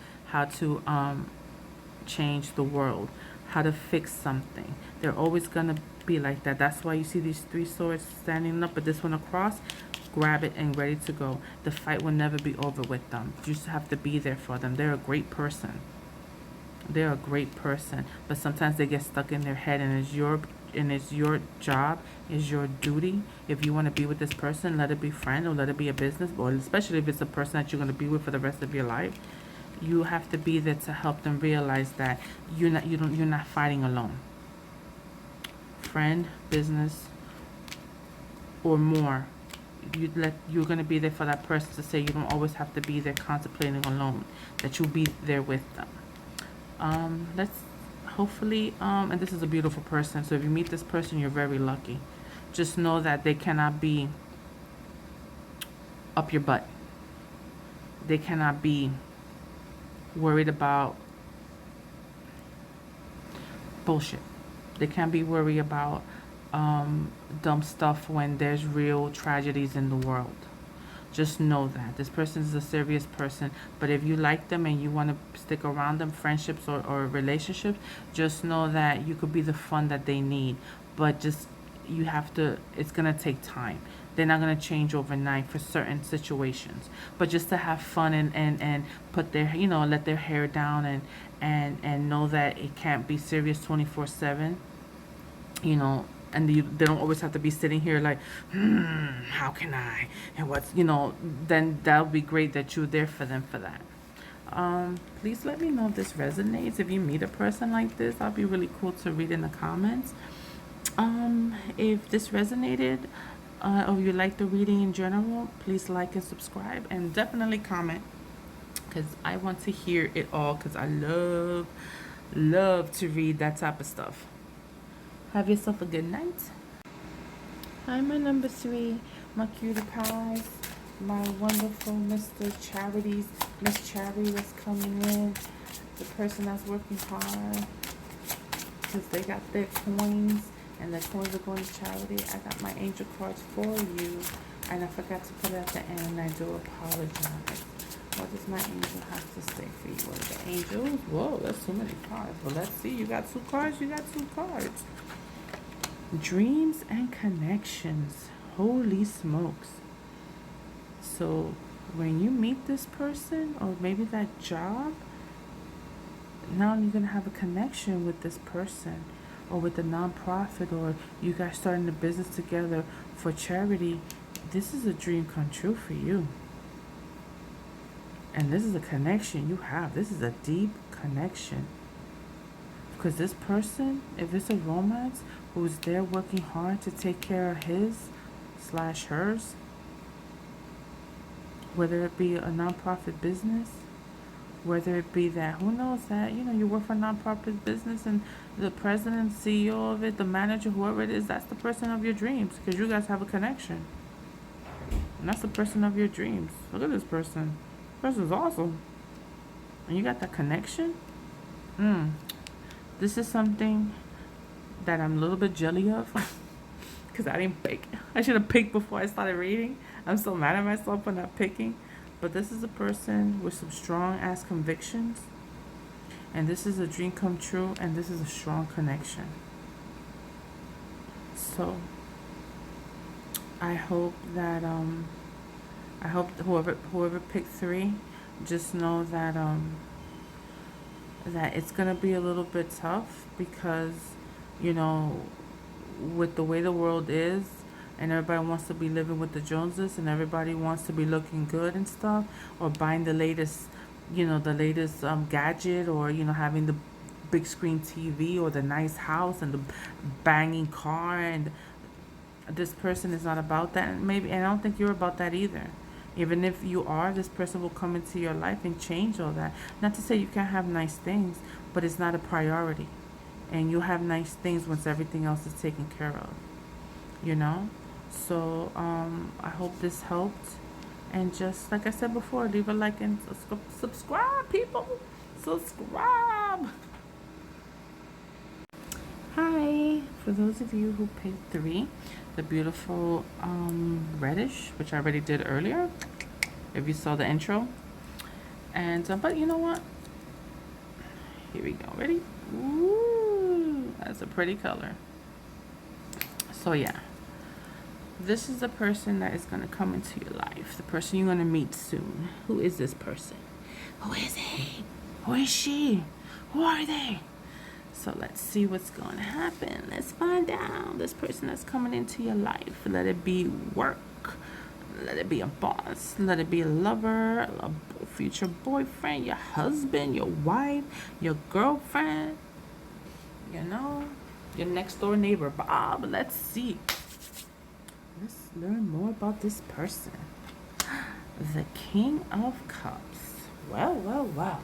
change the world, how to fix something. They're always going to be like that. That's why you see these 3 swords standing up, but this one across. Grab it and ready to go. The fight will never be over with them. You just have to be there for them. They're a great person. They're a great person. But sometimes they get stuck in their head, and it's your job, it's your duty. If you want to be with this person, let it be friend or let it be a business, or especially if it's a person that you're going to be with for the rest of your life. You have to be there to help them realize that you're not fighting alone. Friend, business, or more. You're going to be there for that person to say you don't always have to be there contemplating alone, that you'll be there with them. Let's hopefully, and this is a beautiful person, so if you meet this person, you're very lucky. Just know that they cannot be up your butt. They cannot be worried about bullshit. They can't be worried about dumb stuff when there's real tragedies in the world. Just know that this person is a serious person. But if you like them and you want to stick around them, friendships or relationships, just know that you could be the fun that they need. But just, you have to, it's going to take time. They're not going to change overnight for certain situations. But just to have fun and put their, let their hair down and know that it can't be serious 24/7, and they don't always have to be sitting here like, how can I, and what's, then that would be great that you're there for them for that. Please let me know if this resonates. If you meet a person like this, that'd be really cool to read in the comments. If this resonated, or you like the reading in general, please like and subscribe, and definitely comment, because I want to hear it all, because I love to read that type of stuff. Have yourself a good night. Hi, my number 3, my cutie pies, my wonderful Miss Charity that's coming in, the person that's working hard, because they got their coins, and the coins are going to charity. I got my angel cards for you, and I forgot to put it at the end, and I do apologize. What does my angel have to say for you? What are the angels? Whoa, that's too many cards. Well, let's see. You got 2 cards. You got 2 cards. Dreams and connections. Holy smokes. So when you meet this person, or maybe that job, now you're going to have a connection with this person, or with the nonprofit, or you guys starting a business together for charity. This is a dream come true for you. And this is a connection you have. This is a deep connection. Because this person, if it's a romance, who's there working hard to take care of his/hers, whether it be a nonprofit business, whether it be that, who knows that, you work for a nonprofit business and the president, CEO of it, the manager, whoever it is, that's the person of your dreams, because you guys have a connection. And that's the person of your dreams. Look at this person. This person's awesome. And you got that connection? This is something that I'm a little bit jelly of, because I didn't pick. I should have picked before I started reading. I'm so mad at myself for not picking. But this is a person with some strong ass convictions, and this is a dream come true, and this is a strong connection. So I hope that I hope whoever picked 3, just know that that it's gonna be a little bit tough, because you know, with the way the world is, and everybody wants to be living with the Joneses, and everybody wants to be looking good and stuff, or buying the latest, the latest gadget, or having the big screen TV, or the nice house, and the banging car. And this person is not about that. And I don't think you're about that either. Even if you are, this person will come into your life and change all that. Not to say you can't have nice things, but it's not a priority. And you'll have nice things once everything else is taken care of. So I hope this helped. And just like I said before, leave a like and subscribe, people. Subscribe. Hi. For those of you who picked 3, the beautiful reddish, which I already did earlier, if you saw the intro. And but you know what? Here we go. Ready? Ooh, that's a pretty color. So yeah, this is the person that is going to come into your life, the person you're going to meet soon. Who is this person? Who is he? Who is she? Who are they? So let's see what's going to happen. Let's find out. This person that's coming into your life. Let it be work. Let it be a boss. Let it be a lover, a future boyfriend, your husband, your wife, your girlfriend. Your next door neighbor, Bob. Let's see. Let's learn more about this person. The King of Cups. Well.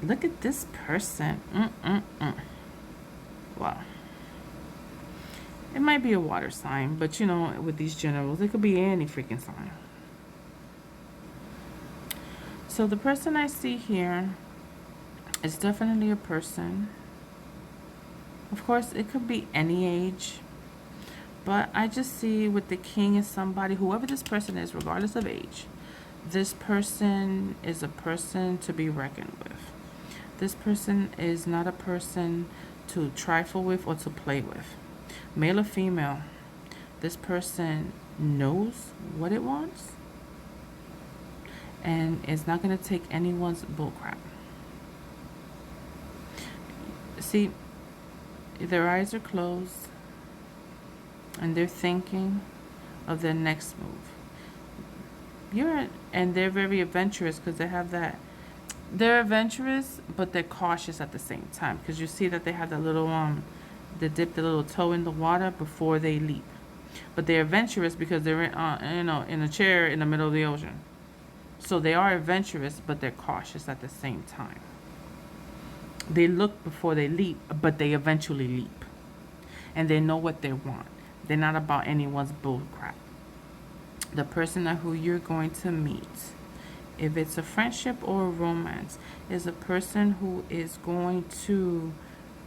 Look at this person. Wow. It might be a water sign, but with these generals, it could be any freaking sign. So the person I see here is definitely a person. Of course, it could be any age. But I just see with the king is somebody, whoever this person is, regardless of age, this person is a person to be reckoned with. This person is not a person to trifle with or to play with. Male or female, this person knows what it wants and is not going to take anyone's bullcrap. See, their eyes are closed and they're thinking of their next move. And they're very adventurous because they have that. They're adventurous, but they're cautious at the same time, because you see that they have that little they dip the little toe in the water before they leap. But they're adventurous because they're in a chair in the middle of the ocean. So they are adventurous, but they're cautious at the same time. They look before they leap, but they eventually leap. And they know what they want. They're not about anyone's bull crap. The person who you're going to meet, if it's a friendship or a romance, is a person who is going to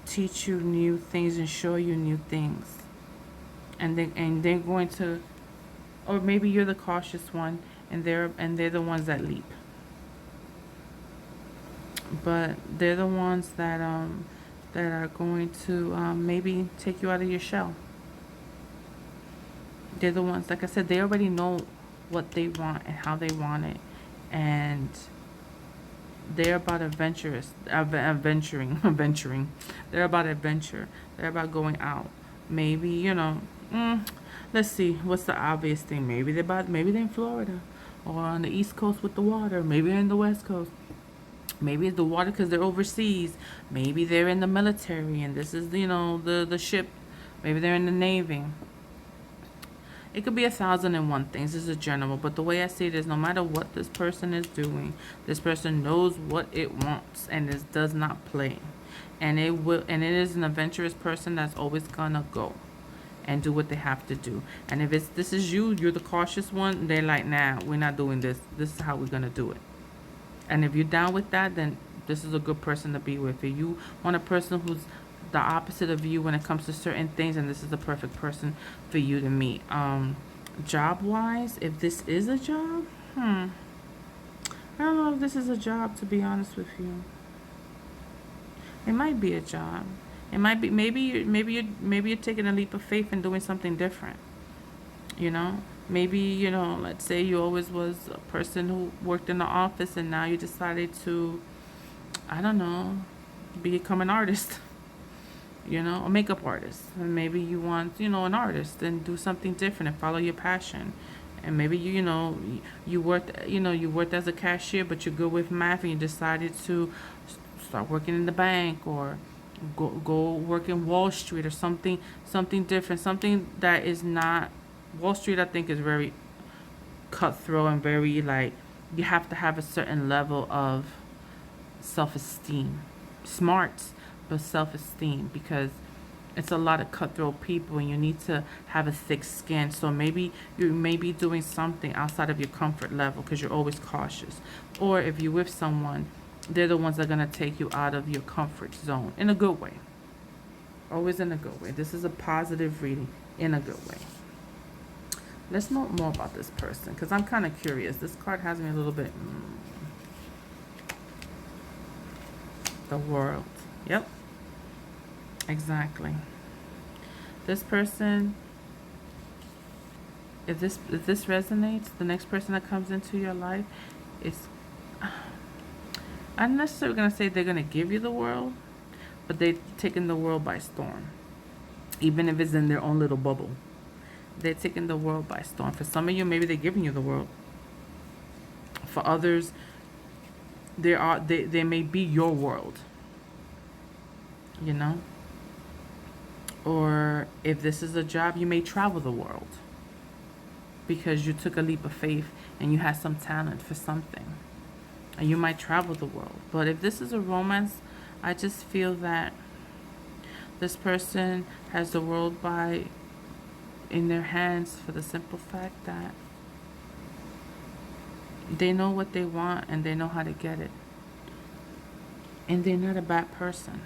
teach you new things and show you new things. And they're going to, or maybe you're the cautious one and they're the ones that leap. But they're the ones that are going to maybe take you out of your shell. They're the ones, like I said, they already know what they want and how they want it. And they're about adventuring. They're about adventure. They're about going out. Maybe, let's see, what's the obvious thing? Maybe they're in Florida or on the East Coast with the water. Maybe they're in the West Coast. Maybe it's the water because they're overseas. Maybe they're in the military and this is, the ship. Maybe they're in the Navy. It could be 1,001 things. This is a general, but the way I see it is, no matter what this person is doing, this person knows what it wants and this does not play. And it is an adventurous person that's always gonna go and do what they have to do. And if this is you're the cautious one, they're like, nah, we're not doing this. This is how we're gonna do it. And if you're down with that, then this is a good person to be with. If you want a person who's the opposite of you when it comes to certain things, and this is the perfect person for you to meet. Job wise, if this is a job, I don't know if this is a job, to be honest with you. It might be a job. It might be, maybe you're taking a leap of faith and doing something different. You know, maybe, let's say you always was a person who worked in the office and now you decided to, I don't know, become an artist. A makeup artist. And maybe you want, an artist and do something different and follow your passion. And maybe you worked as a cashier, but you're good with math and you decided to start working in the bank, or go work in Wall Street, or something different, something that is not Wall Street. I think is very cutthroat and very, like, you have to have a certain level of self-esteem, smarts, but self-esteem, because it's a lot of cutthroat people and you need to have a thick skin. So maybe you may be doing something outside of your comfort level because you're always cautious. Or if you're with someone, they're the ones that are going to take you out of your comfort zone in a good way. Always in a good way. This is a positive reading in a good way. Let's know more about this person, because I'm kind of curious. This card has me a little bit. The World. Yep. Exactly. This person, if this resonates, the next person that comes into your life is, I'm not necessarily going to say they're going to give you the world, but they've taken the world by storm. Even if it's in their own little bubble. They're taking the world by storm. For some of you, maybe they're giving you the world. For others, they may be your world. Or if this is a job, you may travel the world because you took a leap of faith and you had some talent for something. And you might travel the world. But if this is a romance, I just feel that this person has the world in their hands, for the simple fact that they know what they want and they know how to get it. And they're not a bad person.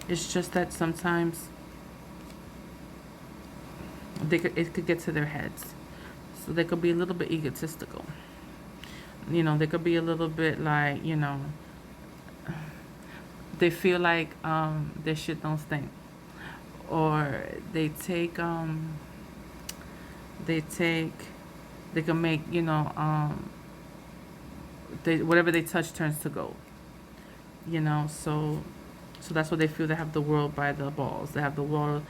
It's just that sometimes it could get to their heads. So they could be a little bit egotistical. They could be a little bit like, they feel like their shit don't stink. Or they can make, whatever they touch turns to gold. So that's what they feel. They have the world by the balls. They have the world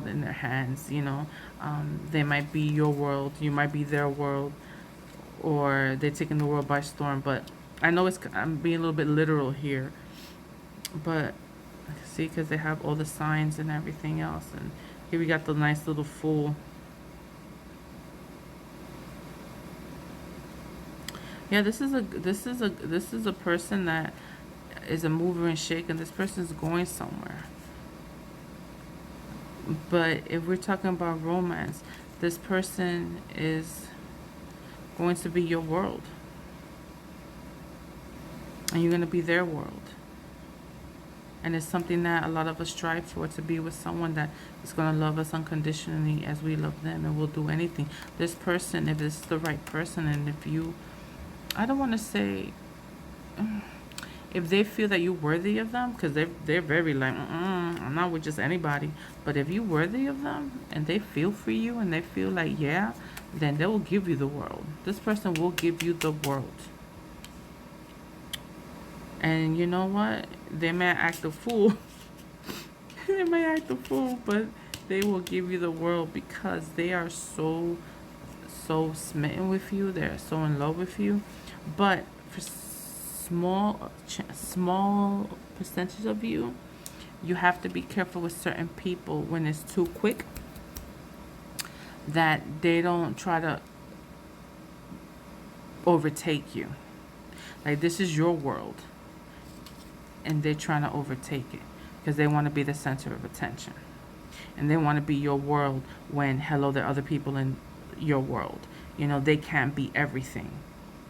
in their hands. They might be your world. You might be their world, or they're taking the world by storm. But I know I'm being a little bit literal here, but see, because they have all the signs and everything else, and here we got the nice little Fool. Yeah, this is a person that is a mover and shaker. This person's going somewhere. But if we're talking about romance, this person is going to be your world. And you're going to be their world. And it's something that a lot of us strive for, to be with someone that is going to love us unconditionally as we love them, and will do anything. This person, if it's the right person, and if you, I don't want to say, if they feel that you're worthy of them, because they're very like, I'm not with just anybody. But if you're worthy of them and they feel for you and they feel like, yeah, then they will give you the world. This person will give you the world. And you know what? They may act a fool. They may act a fool, but they will give you the world because they are so smitten with you. They're so in love with you. But for small percentage of you, you have to be careful with certain people when it's too quick, that they don't try to overtake you. Like, this is your world and they're trying to overtake it because they want to be the center of attention, and they want to be your world when, hello, there are other people in your world. They can't be everything.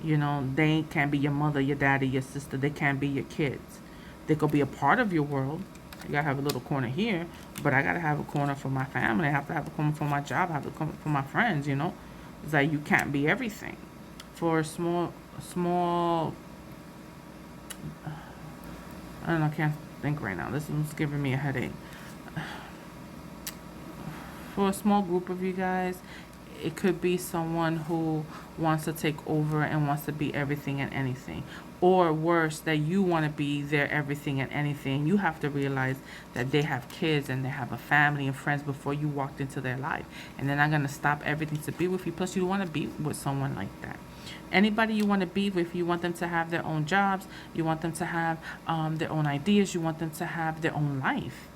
They can't be your mother, your daddy, your sister. They can't be your kids. They could be a part of your world. You gotta have a little corner here, but I gotta have a corner for my family. I have to have a corner for my job. I have a corner for my friends. It's like you can't be everything. for small, I don't know, I can't think right now. This one's giving me a headache. For a small group of you guys, it could be someone who wants to take over and wants to be everything and anything. Or worse, that you want to be their everything and anything. You have to realize that they have kids and they have a family and friends before you walked into their life. And they're not going to stop everything to be with you. Plus, you want to be with someone like that. Anybody you want to be with, you want them to have their own jobs. You want them to have their own ideas. You want them to have their own life.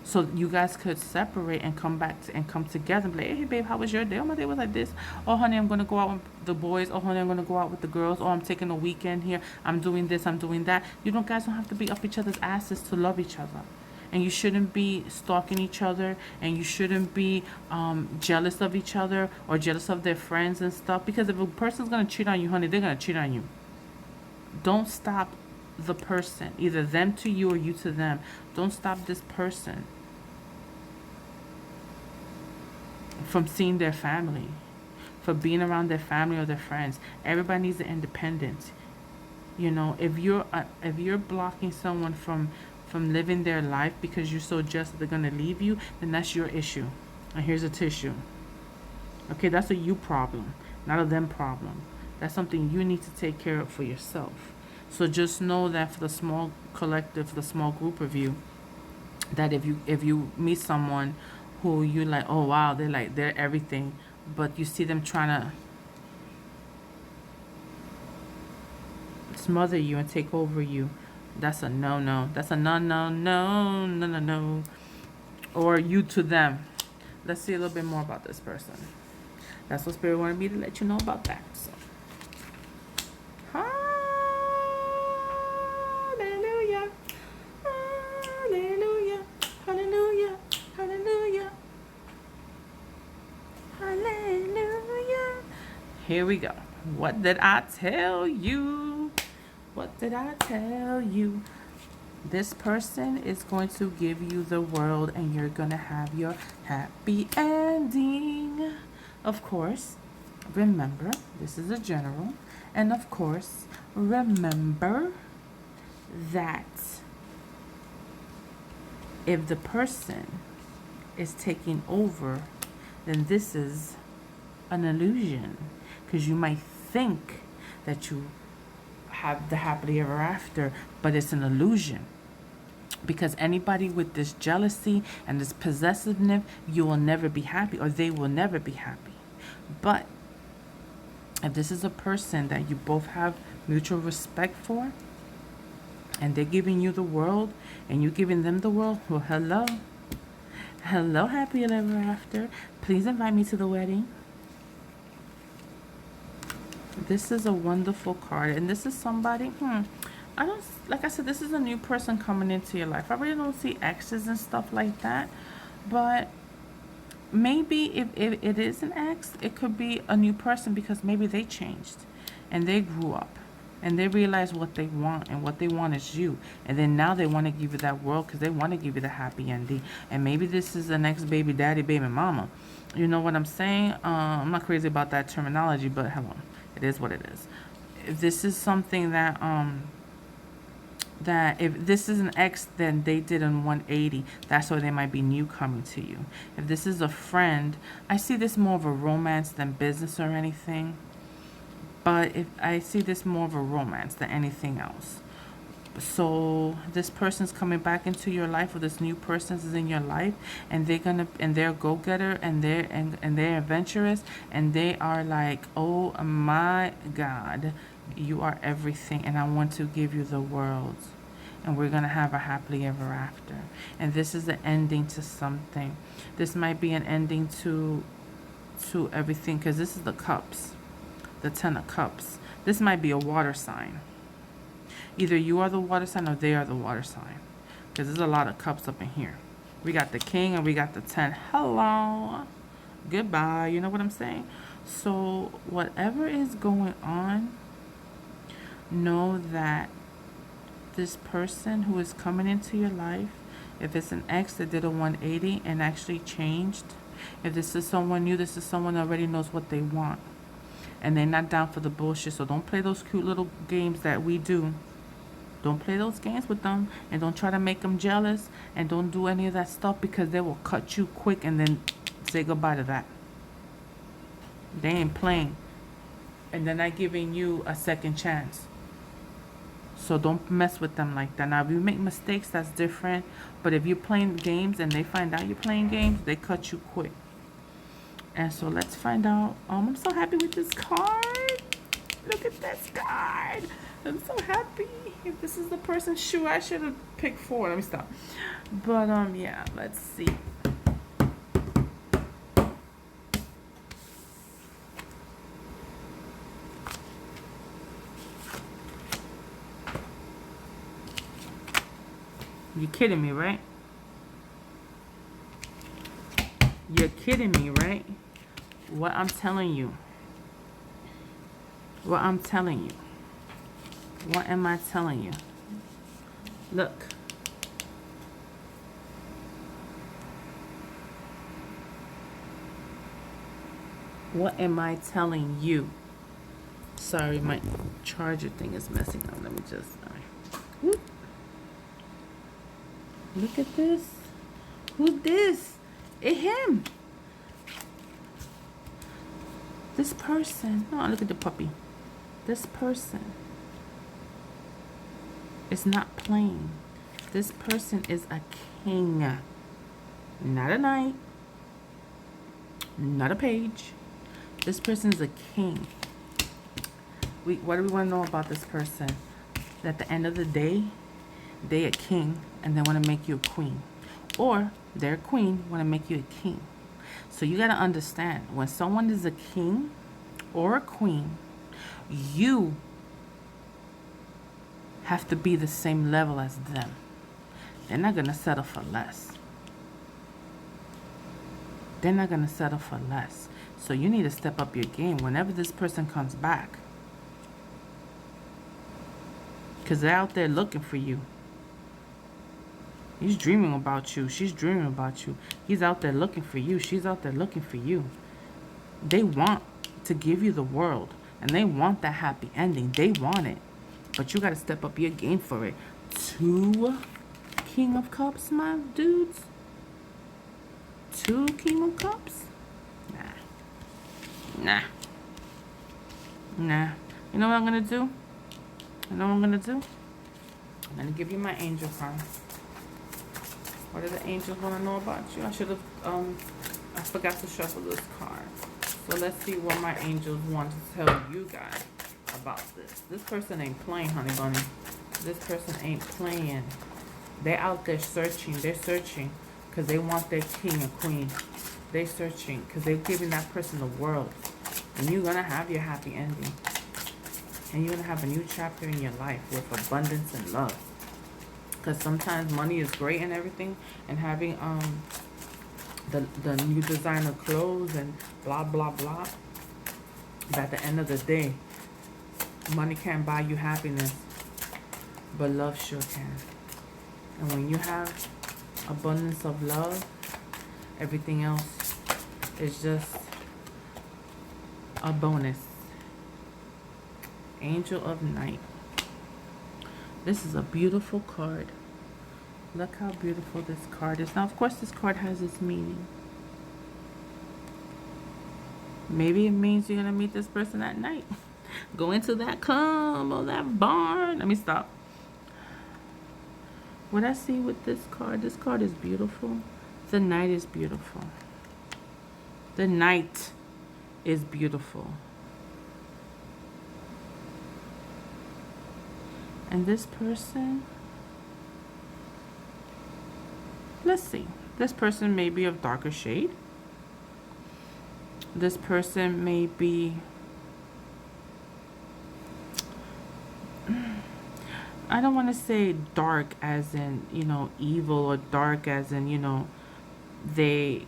So you guys could separate and come back and come together and be like, hey, babe, how was your day? Oh, my day was like this. Oh, honey, I'm going to go out with the boys. Oh, honey, I'm going to go out with the girls. Oh, I'm taking a weekend here. I'm doing this. I'm doing that. Guys don't have to be up each other's asses to love each other. And you shouldn't be stalking each other. And you shouldn't be jealous of each other or jealous of their friends and stuff. Because if a person's going to cheat on you, honey, they're going to cheat on you. Don't stop the person, either them to you or you to them. Don't stop this person from seeing their family, for being around their family or their friends. Everybody needs the independence. If you're blocking someone from living their life because you're so just that they're gonna leave you, then that's your issue. And here's a tissue. Okay, that's a you problem, not a them problem. That's something you need to take care of for yourself. So just know that for the small collective, for the small group of you, that if you meet someone who you like, oh wow, they're everything, but you see them trying to smother you and take over you, that's a no. That's a no. Or you to them. Let's see a little bit more about this person. That's what Spirit wanted me to let you know about that. So, hallelujah, hallelujah, hallelujah, hallelujah, hallelujah. Here we go. What did I tell you? What did I tell you? This person is going to give you the world and you're going to have your happy ending. Of course, remember, this is a general. And of course, remember that if the person is taking over, then this is an illusion. Because you might think that you have the happily ever after, but it's an illusion. Because anybody with this jealousy and this possessiveness, you will never be happy, or they will never be happy. But if this is a person that you both have mutual respect for, and they're giving you the world, and you giving them the world, well, hello, happy ever after. Please invite me to the wedding. This is a wonderful card, and this is somebody, I don't, like I said, this is a new person coming into your life. I really don't see exes and stuff like that, but maybe if it is an ex, it could be a new person, because maybe they changed and they grew up and they realize what they want, and what they want is you. And then now they want to give you that world because they want to give you the happy ending. And maybe this is the next baby daddy, baby mama. You know what I'm saying? I'm not crazy about that terminology, but hello, it is what it is. If this is something that if this is an ex, then they did a 180. That's why they might be new coming to you. If this is a friend, I see this more of a romance than business or anything. But if I see this more of a romance than anything else. So this person's coming back into your life, or this new person is in your life, and they're a go-getter, and they're adventurous, and they are like, oh my God, you are everything, and I want to give you the world, and we're gonna have a happily ever after. And this is the ending to something. This might be an ending to everything, because this is the cups, the 10 of cups. This might be a water sign. Either you are the water sign or they are the water sign, because there's a lot of cups up in here. We got the king and we got the 10. Hello, goodbye. You know what I'm saying? So whatever is going on, know that this person who is coming into your life, if it's an ex that did a 180 and actually changed, if this is someone new, this is someone that already knows what they want. and they're not down for the bullshit. So don't play those cute little games that we do. Don't play those games with them, and don't try to make them jealous, and don't do any of that stuff, because they will cut you quick and then say goodbye to that. They ain't playing, and they're not giving you a second chance. So don't mess with them like that. Now, if you make mistakes, that's different. But if you're playing games and they find out you're playing games, they cut you quick. And so let's find out. I'm so happy with this card. Look at this card. I'm so happy. If this is the person's shoe, I should have picked 4. Let me stop. But yeah, let's see. You're kidding me, right? You're kidding me, right? What I'm telling you. What I'm telling you. What am I telling you? Look. What am I telling you? Sorry, my charger thing is messing up. Let me just... Whoop. Look at this. Who's this? It's him. This person. Oh, look at the puppy. This person is not playing. This person is a king. Not a knight. Not a page. This person is a king. What do we want to know about this person? That at the end of the day, they a king and they want to make you a queen. Or they're a queen, want to make you a king. So you got to understand, when someone is a king or a queen, you have to be the same level as them. They're not going to settle for less. They're not going to settle for less. So you need to step up your game whenever this person comes back. Because they're out there looking for you. He's dreaming about you. She's dreaming about you. He's out there looking for you. She's out there looking for you. They want to give you the world. And they want that happy ending. They want it. But you got to step up your game for it. 2 King of Cups, my dudes. 2 King of Cups? Nah. You know what I'm going to do? You know what I'm going to do? I'm going to give you my angel card. What do the angels want to know about you? I should have, I forgot to shuffle this card. So let's see what my angels want to tell you guys about this. This person ain't playing, honey bunny. This person ain't playing. They're out there searching. They're searching because they want their king or queen. They're searching because they're giving that person the world. And you're going to have your happy ending. And you're going to have a new chapter in your life with abundance and love. Because sometimes money is great and everything. And having the new designer clothes and blah, blah, blah. But at the end of the day, money can't buy you happiness. But love sure can. And when you have abundance of love, everything else is just a bonus. Angel of Night. This is a beautiful card. Look how beautiful this card is. Now, of course, this card has its meaning. Maybe it means you're going to meet this person at night. Go into that club or that barn. Let me stop. What I see with this card is beautiful. The night is beautiful. The night is beautiful. And this person, let's see. This person may be of darker shade. This person may be, I don't want to say dark as in, you know, evil, or dark as in, you know, they,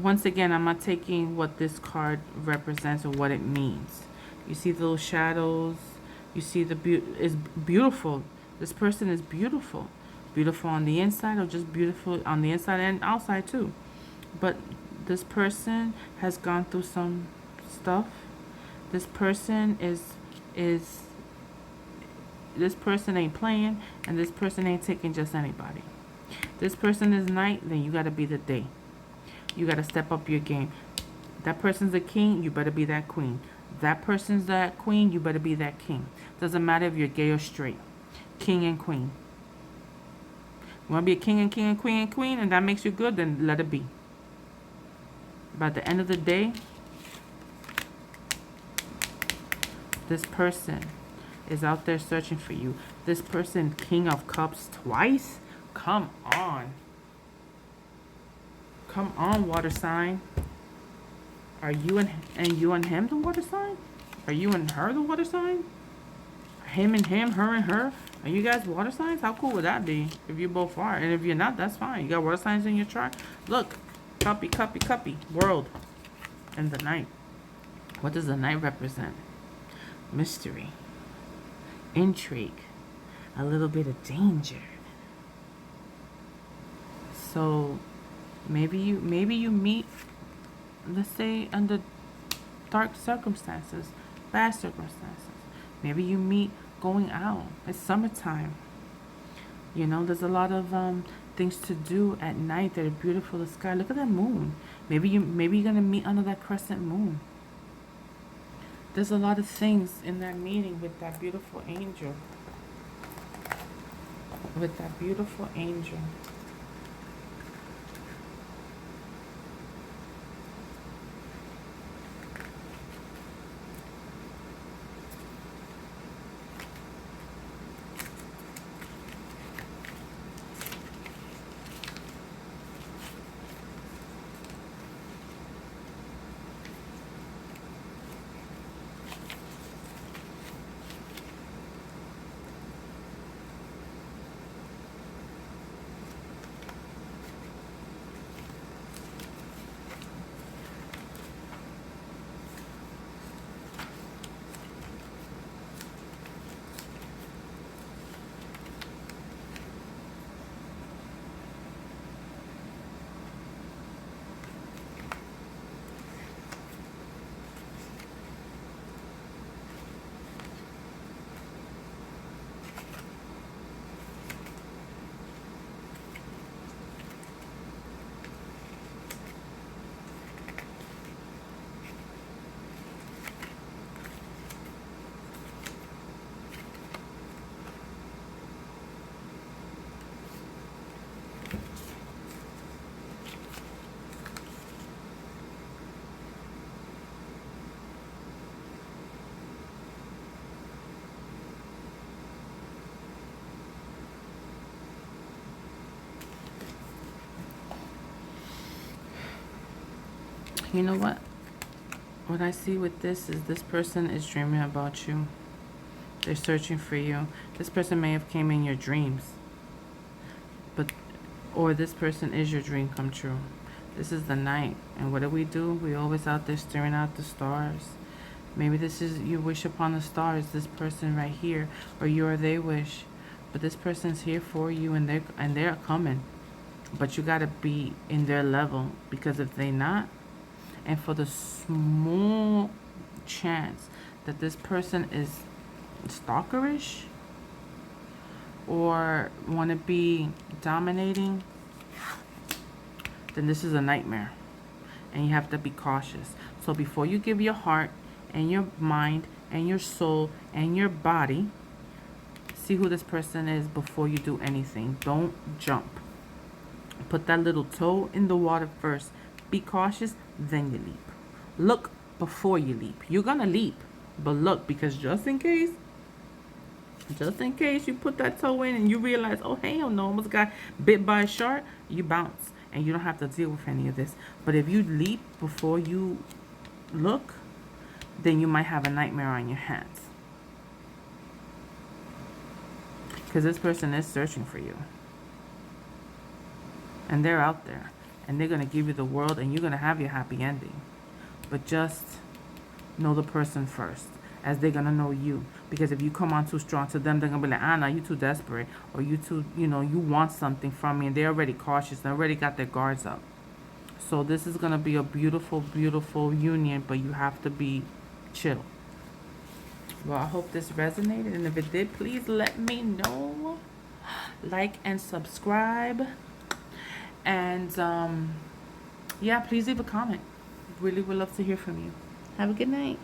once again, I'm not taking what this card represents or what it means. You see those shadows. You see is beautiful. This person is beautiful. Beautiful on the inside, or just beautiful on the inside and outside too. But this person has gone through some stuff. This person is this person ain't playing, and this person ain't taking just anybody. This person is night, then you gotta be the day. You gotta step up your game. That person's a king, you better be that queen. That person's that queen, you better be that king. Doesn't matter if you're gay or straight. King and queen. You wanna be a king and king and queen and queen, and that makes you good, then let it be. By the end of the day, this person is out there searching for you. This person, King of Cups twice? Come on. Come on, water sign. Are you and you and him the water sign? Are you and her the water sign? Him and him, her and her? Are you guys water signs? How cool would that be if you both are? And if you're not, that's fine. You got water signs in your chart? Look. Cuppy, cuppy, cuppy. World. And the night. What does the night represent? Mystery. Intrigue. A little bit of danger. So maybe you meet, let's say, under dark circumstances, bad circumstances. Maybe you meet going out. It's summertime. You know, there's a lot of things to do at night that are beautiful. The sky. Look at that moon. Maybe you're gonna meet under that crescent moon. There's a lot of things in that meeting with that beautiful angel. With that beautiful angel. You know what? What I see with this is this person is dreaming about you. They're searching for you. This person may have came in your dreams. Or this person is your dream come true. This is the night. And what do? We always out there staring out the stars. Maybe this is you wish upon the stars, this person right here. Or you or they wish. But this person's here for you, and they're coming. But you gotta be in their level, because if they not, and for the small chance that this person is stalkerish or want to be dominating, then this is a nightmare, and you have to be cautious. So before you give your heart and your mind and your soul and your body, see who this person is before you do anything. Don't jump. Put that little toe in the water first. Be cautious, then you leap. Look before you leap. You're gonna leap, but look, because just in case you put that toe in and you realize, oh hell no, almost got bit by a shark, you bounce and you don't have to deal with any of this. But if you leap before you look, then you might have a nightmare on your hands, because this person is searching for you, and they're out there. And they're going to give you the world, and you're going to have your happy ending. But just know the person first, as they're going to know you. Because if you come on too strong to them, they're going to be like, Anna, you too desperate. Or you too, you want something from me. And they're already cautious. They already got their guards up. So this is gonna be a beautiful, beautiful union, but you have to be chill. Well, I hope this resonated, and if it did, please let me know. Like and subscribe, and yeah, please leave a comment. Really would love to hear from you. Have a good night.